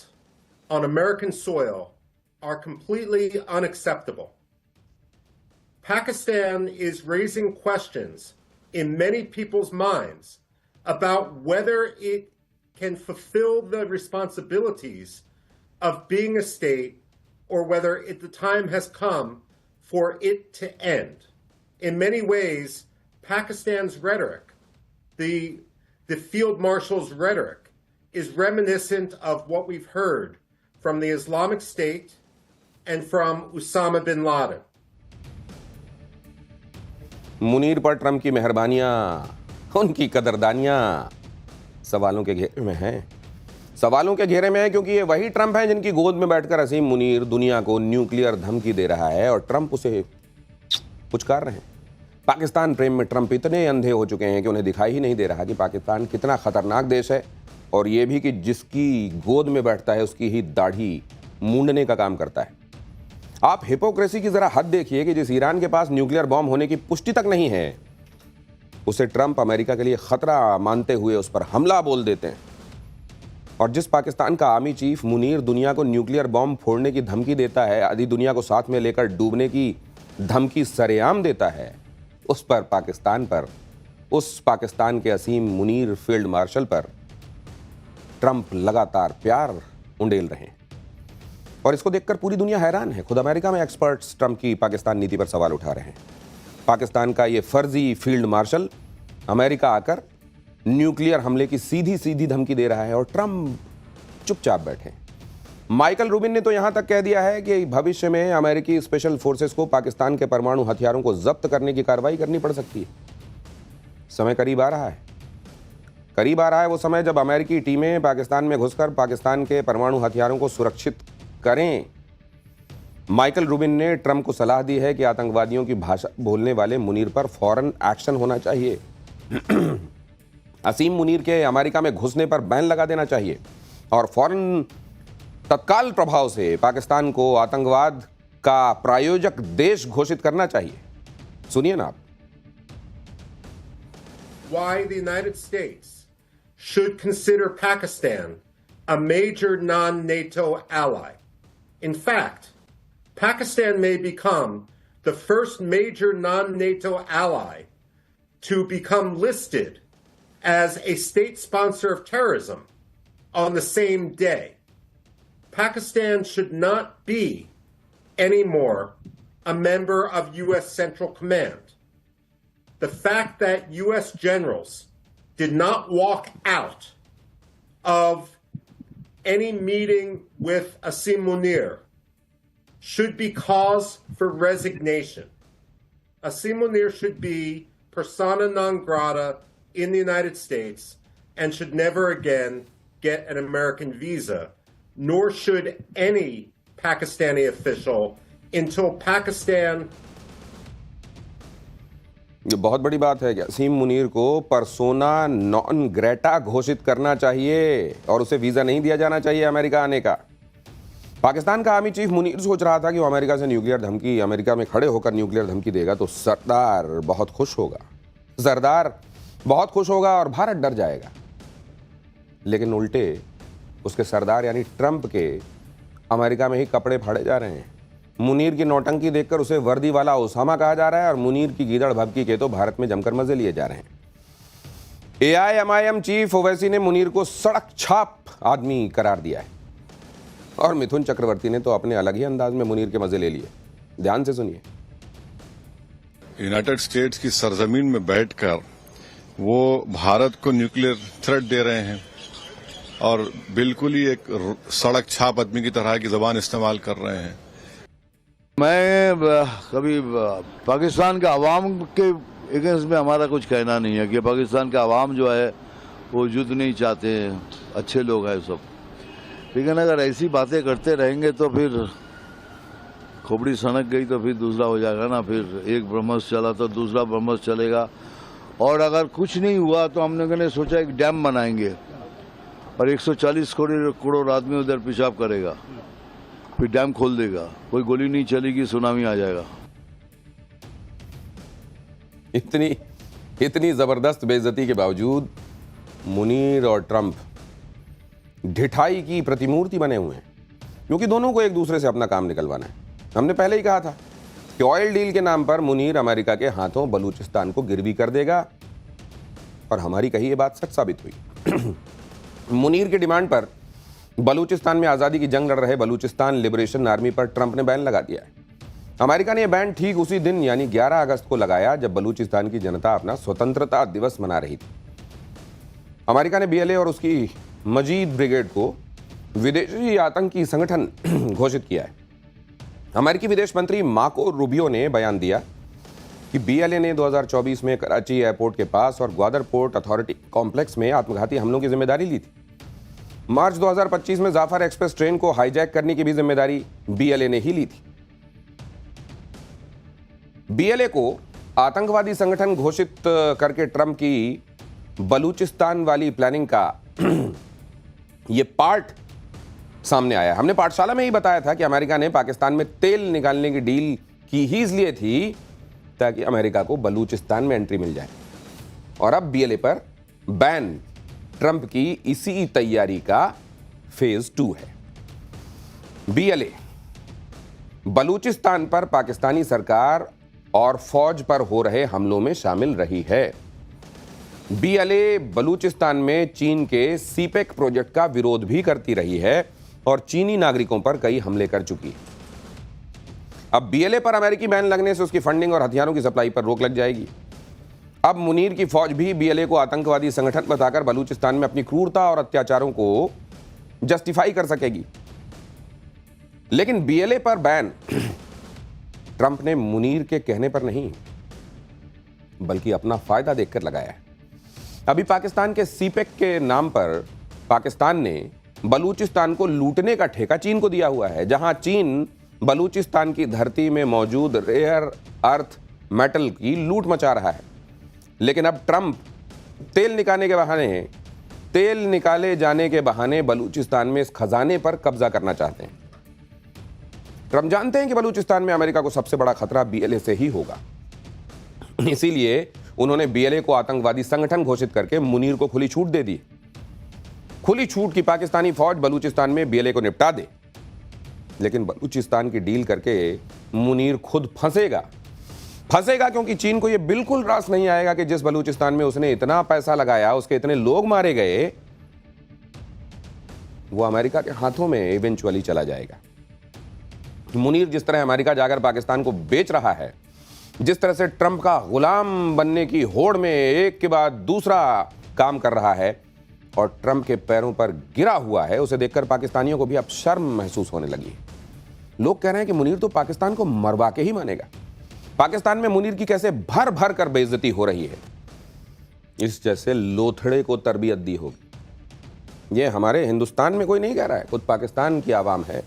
L: on American soil are completely unacceptable. Pakistan is raising questions in many people's minds about whether it can fulfill the responsibilities of being a state or whether the time has come for it to end. In many ways, Pakistan's rhetoric, the field marshal's rhetoric, is reminiscent of what we've heard from the Islamic State and from Osama bin Laden.
A: Munir पर Trump की मेहरबानियां, उनकी कदरदानियां सवालों के घेरे में हैं। सवालों के घेरे में है क्योंकि ये वही ट्रंप हैं जिनकी गोद में बैठकर असीम मुनीर दुनिया को न्यूक्लियर धमकी दे रहा है और ट्रंप उसे पुचकार रहे हैं। पाकिस्तान प्रेम में ट्रंप इतने अंधे हो चुके हैं कि उन्हें दिखाई ही नहीं दे रहा कि पाकिस्तान कितना खतरनाक देश है और ये भी कि जिसकी गोद में बैठता है उसकी ही दाढ़ी मूंडने का काम करता है। आप हिपोक्रेसी की जरा हद देखिए कि जिस ईरान के पास न्यूक्लियर बॉम्ब होने की पुष्टि तक नहीं है, उसे ट्रंप अमेरिका के लिए खतरा मानते हुए उस पर हमला बोल देते हैं। और जिस पाकिस्तान का आर्मी चीफ मुनीर दुनिया को न्यूक्लियर बॉम्ब फोड़ने की धमकी देता है, आधी दुनिया को साथ में लेकर डूबने की धमकी सरेआम देता है, उस पाकिस्तान के असीम मुनीर फील्ड मार्शल पर ट्रंप लगातार प्यार उंडेल रहे हैं। और इसको देखकर पूरी दुनिया हैरान है। खुद अमेरिका में एक्सपर्ट्स ट्रंप की पाकिस्तान नीति पर सवाल उठा रहे हैं। पाकिस्तान का ये फर्जी फील्ड मार्शल अमेरिका आकर न्यूक्लियर हमले की सीधी धमकी दे रहा है और ट्रंप चुपचाप बैठे। माइकल रूबिन ने तो यहां तक कह दिया है कि भविष्य में अमेरिकी स्पेशल फोर्सेस को पाकिस्तान के परमाणु हथियारों को जब्त करने की कार्रवाई करनी पड़ सकती है। समय करीब आ रहा है वो समय जब अमेरिकी टीमें पाकिस्तान में घुसकर पाकिस्तान के परमाणु हथियारों को सुरक्षित करें। माइकल रूबिन ने ट्रंप को सलाह दी है कि आतंकवादियों की भाषा बोलने वाले मुनीर पर फौरन एक्शन होना चाहिए। असीम मुनीर के अमेरिका में घुसने पर बैन लगा देना चाहिए और फौरन तत्काल प्रभाव से पाकिस्तान को आतंकवाद का प्रायोजक देश घोषित करना चाहिए। सुनिए ना आप।
L: Why the United States should consider Pakistan a major non-NATO ally. In fact, Pakistan may become the first major non-NATO ally to become listed as a state sponsor of terrorism on the same day. Pakistan should not be anymore a member of U.S. Central Command. The fact that U.S. generals did not walk out of any meeting with Asim Munir should be cause for resignation. Asim Munir should be persona non grata in the United States and should never again get an American visa, nor should any Pakistani official until Pakistan.
A: ये बहुत बड़ी बात है कि असीम मुनीर को persona non Greta घोषित करना चाहिए और उसे वीजा नहीं दिया जाना चाहिए अमेरिका आने का। पाकिस्तान का आर्मी चीफ मुनीर सोच रहा था कि वो अमेरिका से न्यूक्लियर धमकी, अमेरिका में खड़े होकर न्यूक्लियर धमकी देगा तो सरदार बहुत खुश होगा, सरदार बहुत खुश होगा और भारत डर जाएगा। लेकिन उल्टे उसके सरदार यानी ट्रंप के अमेरिका में ही कपड़े फाड़े जा रहे हैं। मुनीर की नौटंकी देखकर उसे वर्दी वाला ओसामा कहा जा रहा है और मुनीर की गीदड़ भभकी के तो भारत में जमकर मजे लिए जा रहे हैं। AIMIM चीफ ओवैसी ने मुनीर को सड़क छाप आदमी करार दिया है और मिथुन चक्रवर्ती ने तो अपने अलग ही अंदाज में मुनीर के मजे ले लिए। ध्यान से सुनिए।
M: यूनाइटेड स्टेट्स की सरजमीन में बैठकर वो भारत को न्यूक्लियर थ्रेट दे रहे हैं और बिल्कुल ही एक सड़क छाप आदमी की तरह की जबान इस्तेमाल कर रहे हैं।
N: मैं कभी पाकिस्तान के अवाम के अगेंस्ट में हमारा कुछ कहना नहीं है कि पाकिस्तान का अवाम जो है वो युद्ध नहीं चाहते हैं, अच्छे लोग हैं सब। लेकिन अगर ऐसी बातें करते रहेंगे तो फिर खोपड़ी सनक गई तो फिर दूसरा हो जाएगा ना, फिर एक ब्रह्मस चला तो दूसरा ब्रह्मस चलेगा। और अगर कुछ नहीं हुआ तो हमने सोचा एक डैम बनाएंगे और 140 करोड़ आदमी उधर पेशाब करेगा, फिर डैम खोल देगा, कोई गोली नहीं चलेगी, सुनामी आ जाएगा।
A: इतनी जबरदस्त बेइज्जती के बावजूद मुनीर और ट्रंप ढिठाई की प्रतिमूर्ति बने हुए हैं, क्योंकि दोनों को एक दूसरे से अपना काम निकलवाना है। हमने पहले ही कहा था कि ऑयल डील के नाम पर मुनीर अमेरिका के हाथों बलूचिस्तान को गिरवी कर देगा और हमारी कही ये बात सच साबित हुई। मुनीर की डिमांड पर बलूचिस्तान में आज़ादी की जंग लड़ रहे बलूचिस्तान लिबरेशन आर्मी पर ट्रंप ने बैन लगा दिया है। अमेरिका ने यह बैन ठीक उसी दिन यानी 11 अगस्त को लगाया जब बलूचिस्तान की जनता अपना स्वतंत्रता दिवस मना रही थी। अमेरिका ने BLA और उसकी मजीद ब्रिगेड को विदेशी आतंकी संगठन घोषित किया है। अमेरिकी विदेश मंत्री मार्को रूबियो ने बयान दिया कि BLA ने 2024 में कराची एयरपोर्ट के पास और ग्वादर पोर्ट अथॉरिटी कॉम्प्लेक्स में आत्मघाती हमलों की जिम्मेदारी ली थी। मार्च 2025 में जाफर एक्सप्रेस ट्रेन को हाईजैक करने की भी जिम्मेदारी BLA ने ही ली थी। BLA को आतंकवादी संगठन घोषित करके ट्रंप की बलूचिस्तान वाली प्लानिंग का यह पार्ट सामने आया। हमने पाठशाला में ही बताया था कि अमेरिका ने पाकिस्तान में तेल निकालने की डील की ही इसलिए थी ताकि अमेरिका को बलूचिस्तान में एंट्री मिल जाए। और अब BLA पर बैन ट्रंप की इसी तैयारी का फेज 2 है। BLA बलूचिस्तान पर पाकिस्तानी सरकार और फौज पर हो रहे हमलों में शामिल रही है। BLA बलूचिस्तान में चीन के सीपेक प्रोजेक्ट का विरोध भी करती रही है और चीनी नागरिकों पर कई हमले कर चुकी है। अब BLA पर अमेरिकी बैन लगने से उसकी फंडिंग और हथियारों की सप्लाई पर रोक लग जाएगी। अब मुनीर की फौज भी BLA को आतंकवादी संगठन बताकर बलूचिस्तान में अपनी क्रूरता और अत्याचारों को जस्टिफाई कर सकेगी। लेकिन BLA पर बैन ट्रंप ने मुनीर के कहने पर नहीं बल्कि अपना फायदा देखकर लगाया है। अभी पाकिस्तान के सीपेक के नाम पर पाकिस्तान ने बलूचिस्तान को लूटने का ठेका चीन को दिया हुआ है, जहां चीन बलूचिस्तान की धरती में मौजूद रेयर अर्थ मेटल की लूट मचा रहा है। लेकिन अब ट्रंप तेल निकाले जाने के बहाने बलूचिस्तान में इस खजाने पर कब्जा करना चाहते हैं। ट्रंप जानते हैं कि बलूचिस्तान में अमेरिका को सबसे बड़ा खतरा BLA से ही होगा, इसीलिए उन्होंने BLA को आतंकवादी संगठन घोषित करके मुनीर को खुली छूट दे दी। खुली छूट की पाकिस्तानी फौज बलूचिस्तान में BLA को निपटा दे। लेकिन बलूचिस्तान की डील करके मुनीर खुद फंसेगा क्योंकि चीन को यह बिल्कुल रास नहीं आएगा कि जिस बलूचिस्तान में उसने इतना पैसा लगाया, उसके इतने लोग मारे गए, वो अमेरिका के हाथों में इवेंचुअली चला जाएगा। मुनीर जिस तरह अमेरिका जाकर पाकिस्तान को बेच रहा है, जिस तरह से ट्रंप का गुलाम बनने की होड़ में एक के बाद दूसरा काम कर रहा है और ट्रंप के पैरों पर गिरा हुआ है, उसे देखकर पाकिस्तानियों को भी अब शर्म महसूस होने लगी। लोग कह रहे हैं कि मुनीर तो पाकिस्तान को मरवा के ही मानेगा। पाकिस्तान में मुनीर की कैसे भर भर कर बेइज्जती हो रही है, इस जैसे लोथड़े को तरबियत दी होगी। ये हमारे हिंदुस्तान में कोई नहीं कह रहा है, खुद पाकिस्तान की आवाम है।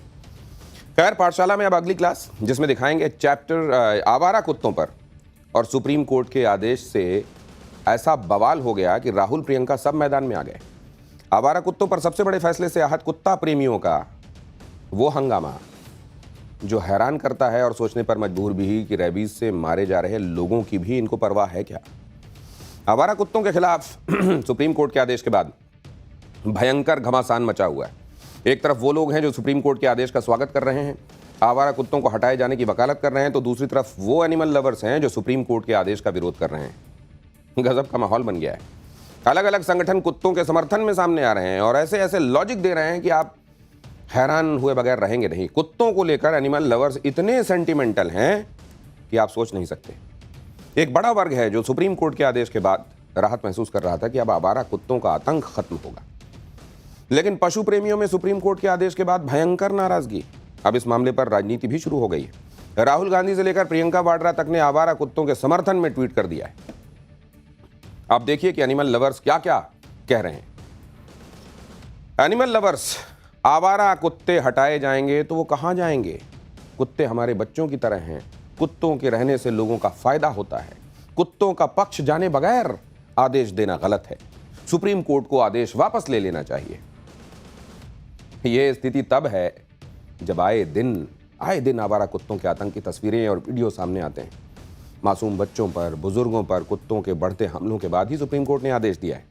A: खैर, पाठशाला में अब अगली क्लास, जिसमें दिखाएंगे चैप्टर आवारा कुत्तों पर। और सुप्रीम कोर्ट के आदेश से ऐसा बवाल हो गया कि राहुल प्रियंका सब मैदान में आ गए। आवारा कुत्तों पर सबसे बड़े फैसले से आहत कुत्ता प्रेमियों का वो हंगामा जो हैरान करता है और सोचने पर मजबूर भी कि रेबीज से मारे जा रहे लोगों की भी इनको परवाह है क्या। आवारा कुत्तों के खिलाफ सुप्रीम कोर्ट के आदेश के बाद भयंकर घमासान मचा हुआ है। एक तरफ वो लोग हैं जो सुप्रीम कोर्ट के आदेश का स्वागत कर रहे हैं, आवारा कुत्तों को हटाए जाने की वकालत कर रहे हैं, तो दूसरी तरफ वो एनिमल लवर्स हैं जो सुप्रीम कोर्ट के आदेश का विरोध कर रहे हैं। गजब का माहौल बन गया है। अलग अलग संगठन कुत्तों के समर्थन में सामने आ रहे हैं और ऐसे ऐसे लॉजिक दे रहे हैं कि आप हैरान हुए बगैर रहेंगे नहीं। कुत्तों को लेकर एनिमल लवर्स इतने सेंटिमेंटल हैं कि आप सोच नहीं सकते। एक बड़ा वर्ग है जो सुप्रीम कोर्ट के आदेश के बाद राहत महसूस कर रहा था कि अब आवारा कुत्तों का आतंक खत्म होगा, लेकिन पशु प्रेमियों में सुप्रीम कोर्ट के आदेश के बाद भयंकर नाराजगी। अब इस मामले पर राजनीति भी शुरू हो गई है। राहुल गांधी से लेकर प्रियंका वाड्रा तक ने आवारा कुत्तों के समर्थन में ट्वीट कर दिया है। आप देखिए कि एनिमल लवर्स क्या क्या कह रहे हैं। एनिमल लवर्स, आवारा कुत्ते हटाए जाएंगे तो वो कहां जाएंगे? कुत्ते हमारे बच्चों की तरह हैं। कुत्तों के रहने से लोगों का फायदा होता है। कुत्तों का पक्ष जाने बगैर आदेश देना गलत है। सुप्रीम कोर्ट को आदेश वापस ले लेना चाहिए। यह स्थिति तब है जब आए दिन आवारा कुत्तों के आतंक की तस्वीरें और वीडियो सामने आते हैं। मासूम बच्चों पर, बुजुर्गों पर कुत्तों के बढ़ते हमलों के बाद ही सुप्रीम कोर्ट ने आदेश दिया है,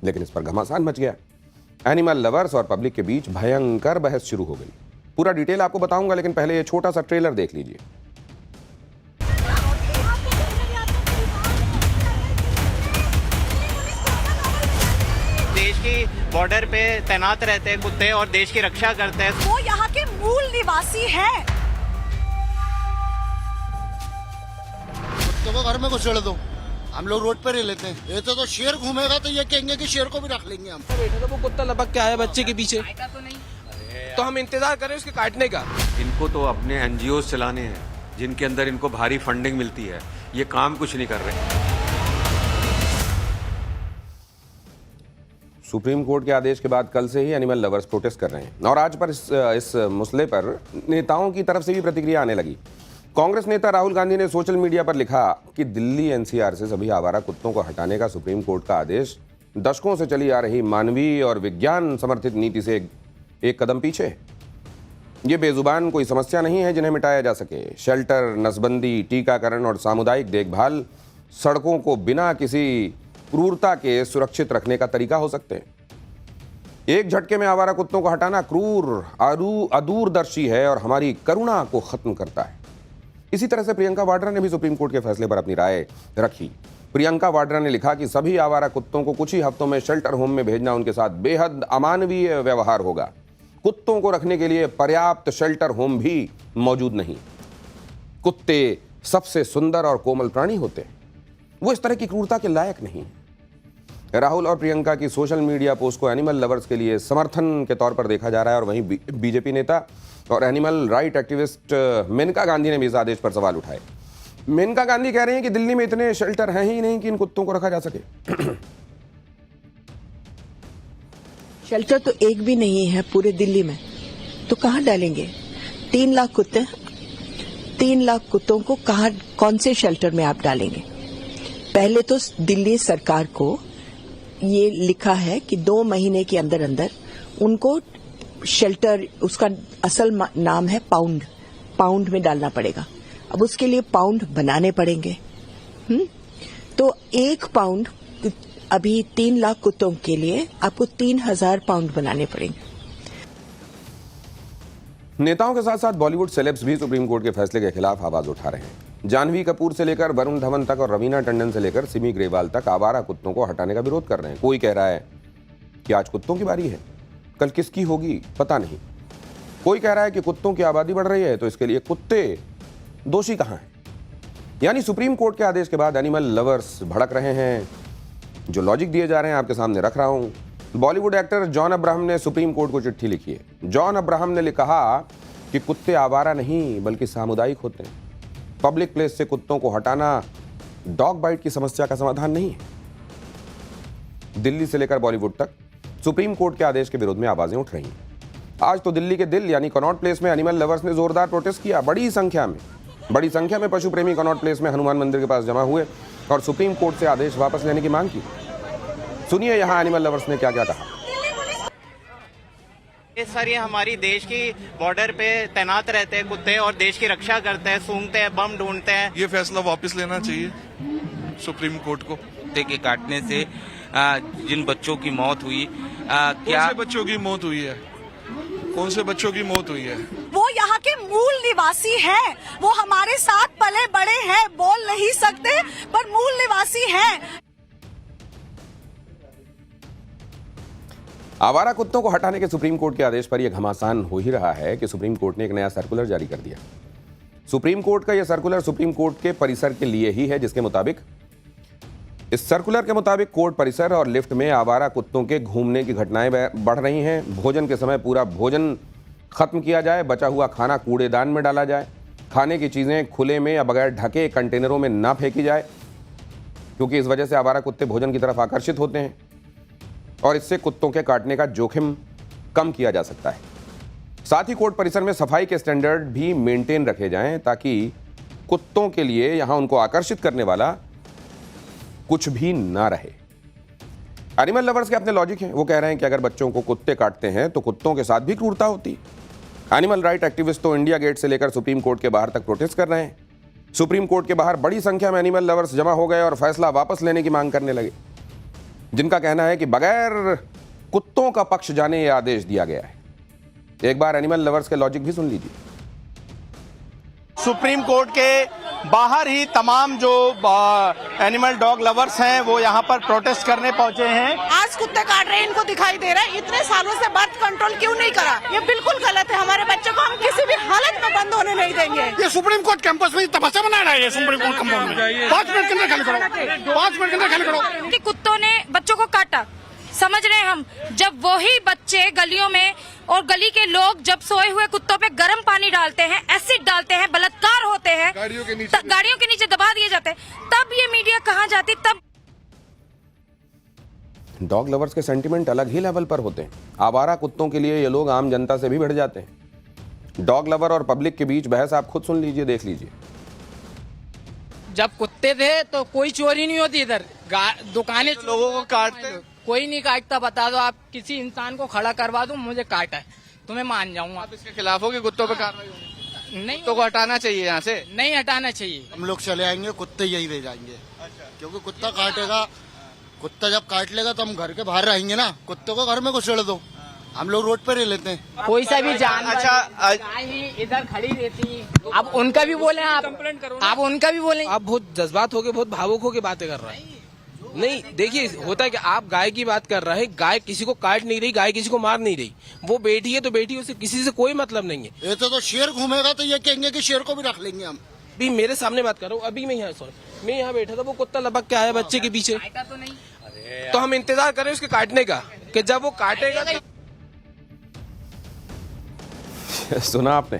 A: लेकिन इस पर घमासान मच गया। एनिमल लवर्स और पब्लिक के बीच भयंकर बहस शुरू हो गई। पूरा डिटेल आपको बताऊंगा, लेकिन पहले ये छोटा सा ट्रेलर देख लीजिए।
O: देश की बॉर्डर पे तैनात रहते हैं कुत्ते और देश की रक्षा करते हैं।
P: वो यहाँ के मूल निवासी हैं।
Q: कुत्तों को घर में घुसेड़ दो, हम लोग रोड पर ही लेते हैं। ये तो शेर घूमेगा तो ये कहेंगे कि शेर को भी रख लेंगे हम।
R: बैठे तो वो कुत्ता लपक के आया बच्चे के पीछे, तो हम इंतजार करें उसके काटने का।
S: इनको तो अपने एनजीओ चलाने हैं जिनके अंदर इनको भारी फंडिंग मिलती है। ये काम कुछ नहीं कर रहे।
A: सुप्रीम कोर्ट के आदेश के बाद कल से ही एनिमल लवर्स प्रोटेस्ट कर रहे हैं और आज पर इस मसले पर नेताओं की तरफ से भी प्रतिक्रिया आने लगी। कांग्रेस नेता राहुल गांधी ने सोशल मीडिया पर लिखा कि दिल्ली एनसीआर से सभी आवारा कुत्तों को हटाने का सुप्रीम कोर्ट का आदेश दशकों से चली आ रही मानवीय और विज्ञान समर्थित नीति से एक कदम पीछे। ये बेजुबान कोई समस्या नहीं है जिन्हें मिटाया जा सके। शेल्टर, नसबंदी, टीकाकरण और सामुदायिक देखभाल सड़कों को बिना किसी क्रूरता के सुरक्षित रखने का तरीका हो सकते हैं। एक झटके में आवारा कुत्तों को हटाना क्रूर, अदूरदर्शी है और हमारी करुणा को खत्म करता है। इसी तरह से प्रियंका वाड्रा ने भी सुप्रीम कोर्ट के फैसले पर अपनी राय रखी। प्रियंका वाड्रा ने लिखा कि सभी आवारा कुत्तों को कुछ ही हफ्तों में शेल्टर होम में भेजना उनके साथ बेहद अमानवीय व्यवहार होगा। कुत्तों को रखने के लिए पर्याप्त शेल्टर होम भी मौजूद नहीं। कुत्ते सबसे सुंदर और कोमल प्राणी होते हैं, वो इस तरह की क्रूरता के लायक नहीं। राहुल और प्रियंका की सोशल मीडिया पोस्ट को एनिमल लवर्स के लिए समर्थन के तौर पर देखा जा रहा है और वहीं बीजेपी नेता और animal right activist Maneka Gandhi ने भी इस आदेश पर सवाल उठाए। मेनका गांधी कह रहे हैं कि दिल्ली में इतने शेल्टर हैं ही नहीं कि इन कुत्तों को रखा जा सके।
T: शेल्टर तो एक भी नहीं है पूरे दिल्ली में, तो कहाँ डालेंगे? 3 लाख कुत्ते, 3 लाख कुत्तों को कहाँ, कौन से शेल्टर में आप डालेंगे? पहले तो दिल्ली सरकार को ये लिखा है कि 2 महीने के अंदर अंदर उनको शेल्टर, उसका असल नाम है पाउंड में डालना पड़ेगा। अब उसके लिए पाउंड बनाने पड़ेंगे। तो 1 पाउंड अभी 3 लाख कुत्तों के लिए आपको 3000 पाउंड बनाने पड़ेंगे।
A: नेताओं के साथ साथ बॉलीवुड सेलेब्स भी सुप्रीम कोर्ट के फैसले के खिलाफ आवाज उठा रहे हैं। जानवी कपूर से लेकर वरुण धवन तक और रवीना टंडन से लेकर सिमी ग्रेवाल तक आवारा कुत्तों को हटाने का विरोध कर रहे हैं। कोई कह रहा है कि आज कुत्तों की बारी है, कल किसकी होगी पता नहीं। कोई कह रहा है कि कुत्तों की आबादी बढ़ रही है तो इसके लिए कुत्ते दोषी कहां हैं। यानी सुप्रीम कोर्ट के आदेश के बाद एनिमल लवर्स भड़क रहे हैं। जो लॉजिक दिए जा रहे हैं आपके सामने रख रहा हूं। बॉलीवुड एक्टर जॉन अब्राहम ने सुप्रीम कोर्ट को चिट्ठी लिखी है। जॉन अब्राहम ने कहा कि कुत्ते आवारा नहीं बल्कि सामुदायिक होते हैं। पब्लिक प्लेस से कुत्तों को हटाना डॉग बाइट की समस्या का समाधान नहीं है। दिल्ली से लेकर बॉलीवुड तक सुप्रीम कोर्ट के आदेश के विरोध में आवाजें उठ रही हैं। आज तो दिल्ली के दिल यानी कनॉट प्लेस में एनिमल लवर्स ने जोरदार प्रोटेस्ट किया। बड़ी संख्या में पशु प्रेमी कनॉट प्लेस में हनुमान मंदिर के पास जमा हुए और सुप्रीम कोर्ट से आदेश वापस लेने की मांग की। सुनिए यहां एनिमल लवर्स ने क्या क्या कहा।
O: सर, ये हमारी देश की बॉर्डर पे तैनात रहते हैं कुत्ते और देश की रक्षा करते हैं, सूंघते हैं, बम ढूंढते हैं।
U: ये फैसला वापस लेना चाहिए सुप्रीम कोर्ट को।
V: कुत्ते के काटने से जिन बच्चों की मौत हुई,
U: क्या कौन से बच्चों की मौत हुई है? कौन से बच्चों की मौत हुई है?
P: वो यहाँ के मूल निवासी हैं, वो हमारे साथ पले बड़े हैं, बोल नहीं सकते पर मूल निवासी हैं।
A: आवारा कुत्तों को हटाने के सुप्रीम कोर्ट के आदेश पर यह घमासान हो ही रहा है कि सुप्रीम कोर्ट ने एक नया सर्कुलर जारी कर दिया। सुप्रीम कोर्ट का यह सर्कुलर सुप्रीम कोर्ट के परिसर के लिए ही है, जिसके मुताबिक इस सर्कुलर के मुताबिक कोर्ट परिसर और लिफ्ट में आवारा कुत्तों के घूमने की घटनाएं बढ़ रही हैं। भोजन के समय पूरा भोजन खत्म किया जाए, बचा हुआ खाना कूड़ेदान में डाला जाए, खाने की चीजें खुले में या बगैर ढके कंटेनरों में ना फेंकी जाए, क्योंकि इस वजह से आवारा कुत्ते भोजन की तरफ आकर्षित होते हैं और इससे कुत्तों के काटने का जोखिम कम किया जा सकता है। साथ ही कोर्ट परिसर में सफाई के स्टैंडर्ड भी मेंटेन रखे जाएं ताकि कुत्तों के लिए यहां उनको आकर्षित करने वाला कुछ भी ना रहे। एनिमल लवर्स के अपने लॉजिक हैं। वो कह रहे हैं कि अगर बच्चों को कुत्ते काटते हैं तो कुत्तों के साथ भी क्रूरता होती। एनिमल राइट एक्टिविस्ट तो इंडिया गेट से लेकर सुप्रीम कोर्ट के बाहर तक प्रोटेस्ट कर रहे हैं। सुप्रीम कोर्ट के बाहर बड़ी संख्या में एनिमल लवर्स जमा हो गए और फैसला वापस लेने की मांग करने लगे, जिनका कहना है कि बगैर कुत्तों का पक्ष जाने यह आदेश दिया गया है। एक बार एनिमल लवर्स के लॉजिक भी सुन लीजिए।
D: सुप्रीम कोर्ट के बाहर ही तमाम जो एनिमल डॉग लवर्स हैं वो यहाँ पर प्रोटेस्ट करने पहुंचे हैं।
P: आज कुत्ते काट रहे हैं, इनको दिखाई दे रहा है। इतने सालों से बर्थ कंट्रोल क्यों नहीं करा? ये बिल्कुल गलत है। हमारे बच्चों को हम किसी भी हालत में बंद होने नहीं देंगे।
Q: ये सुप्रीम कोर्ट कैंपस में तमाशा बना रहा है। ये सुप्रीम कोर्ट कंपाउंड में 5 मिनट के अंदर खाली करो, 5 मिनट के अंदर खाली करो।
W: कि कुत्तों ने बच्चों को काटा, समझ रहे हैं हम। जब वही बच्चे गलियों में और गली के लोग जब सोए हुए कुत्तों पे गर्म पानी डालते हैं, एसिड डालते हैं, बलात्कार होते हैं, गाड़ियों के नीचे दबा दिए जाते हैं, तब ये मीडिया कहाँ जाती? तब
A: डॉग लवर्स के सेंटिमेंट अलग ही लेवल पर होते हैं। आवारा कुत्तों के लिए ये लोग आम जनता से भी भिड़ जाते हैं। डॉग लवर और पब्लिक के बीच बहस आप खुद सुन लीजिए, देख लीजिए।
R: जब कुत्ते थे तो कोई चोरी नहीं होती इधर, दुकानें लोगों को काटते, कोई नहीं काटता। बता दो आप, किसी इंसान को खड़ा करवा दो, मुझे काटा है तो मैं मान जाऊंगा। आप इसके खिलाफ हो कि कुत्तों पे कार्रवाई नहीं? तो को हटाना चाहिए यहाँ से, नहीं हटाना चाहिए।
Q: हम लोग चले आएंगे, कुत्ते यही रह जाएंगे। क्योंकि कुत्ता काटेगा, कुत्ता जब काट लेगा तो हम घर के बाहर रहेंगे ना। कुत्ते को घर में घुसेड़ दो, हम लोग रोड पे रह लेते हैं।
R: कोई सा भी जानवर इधर खड़ी रहती, आप उनका भी बोले, आप उनका भी बोले। आप बहुत जज्बात होके, बहुत भावुक होके बातें कर रहे हैं। नहीं, देखिए होता है कि आप गाय की बात कर रहे हैं, गाय किसी को काट नहीं रही, गाय किसी को मार नहीं रही। वो बेटी है तो बेटी, उससे किसी से कोई मतलब नहीं है।
Q: ये तो शेर घूमेगा तो ये कहेंगे कि शेर को भी रख लेंगे हम।
R: अभी मेरे सामने बात कर रहा हूँ, अभी मैं यहाँ बैठा था, वो कुत्ता लपक के आया बच्चे के पीछे, तो हम इंतजार करें उसके काटने का, कि जब वो काटेगा।
A: सुना आपने?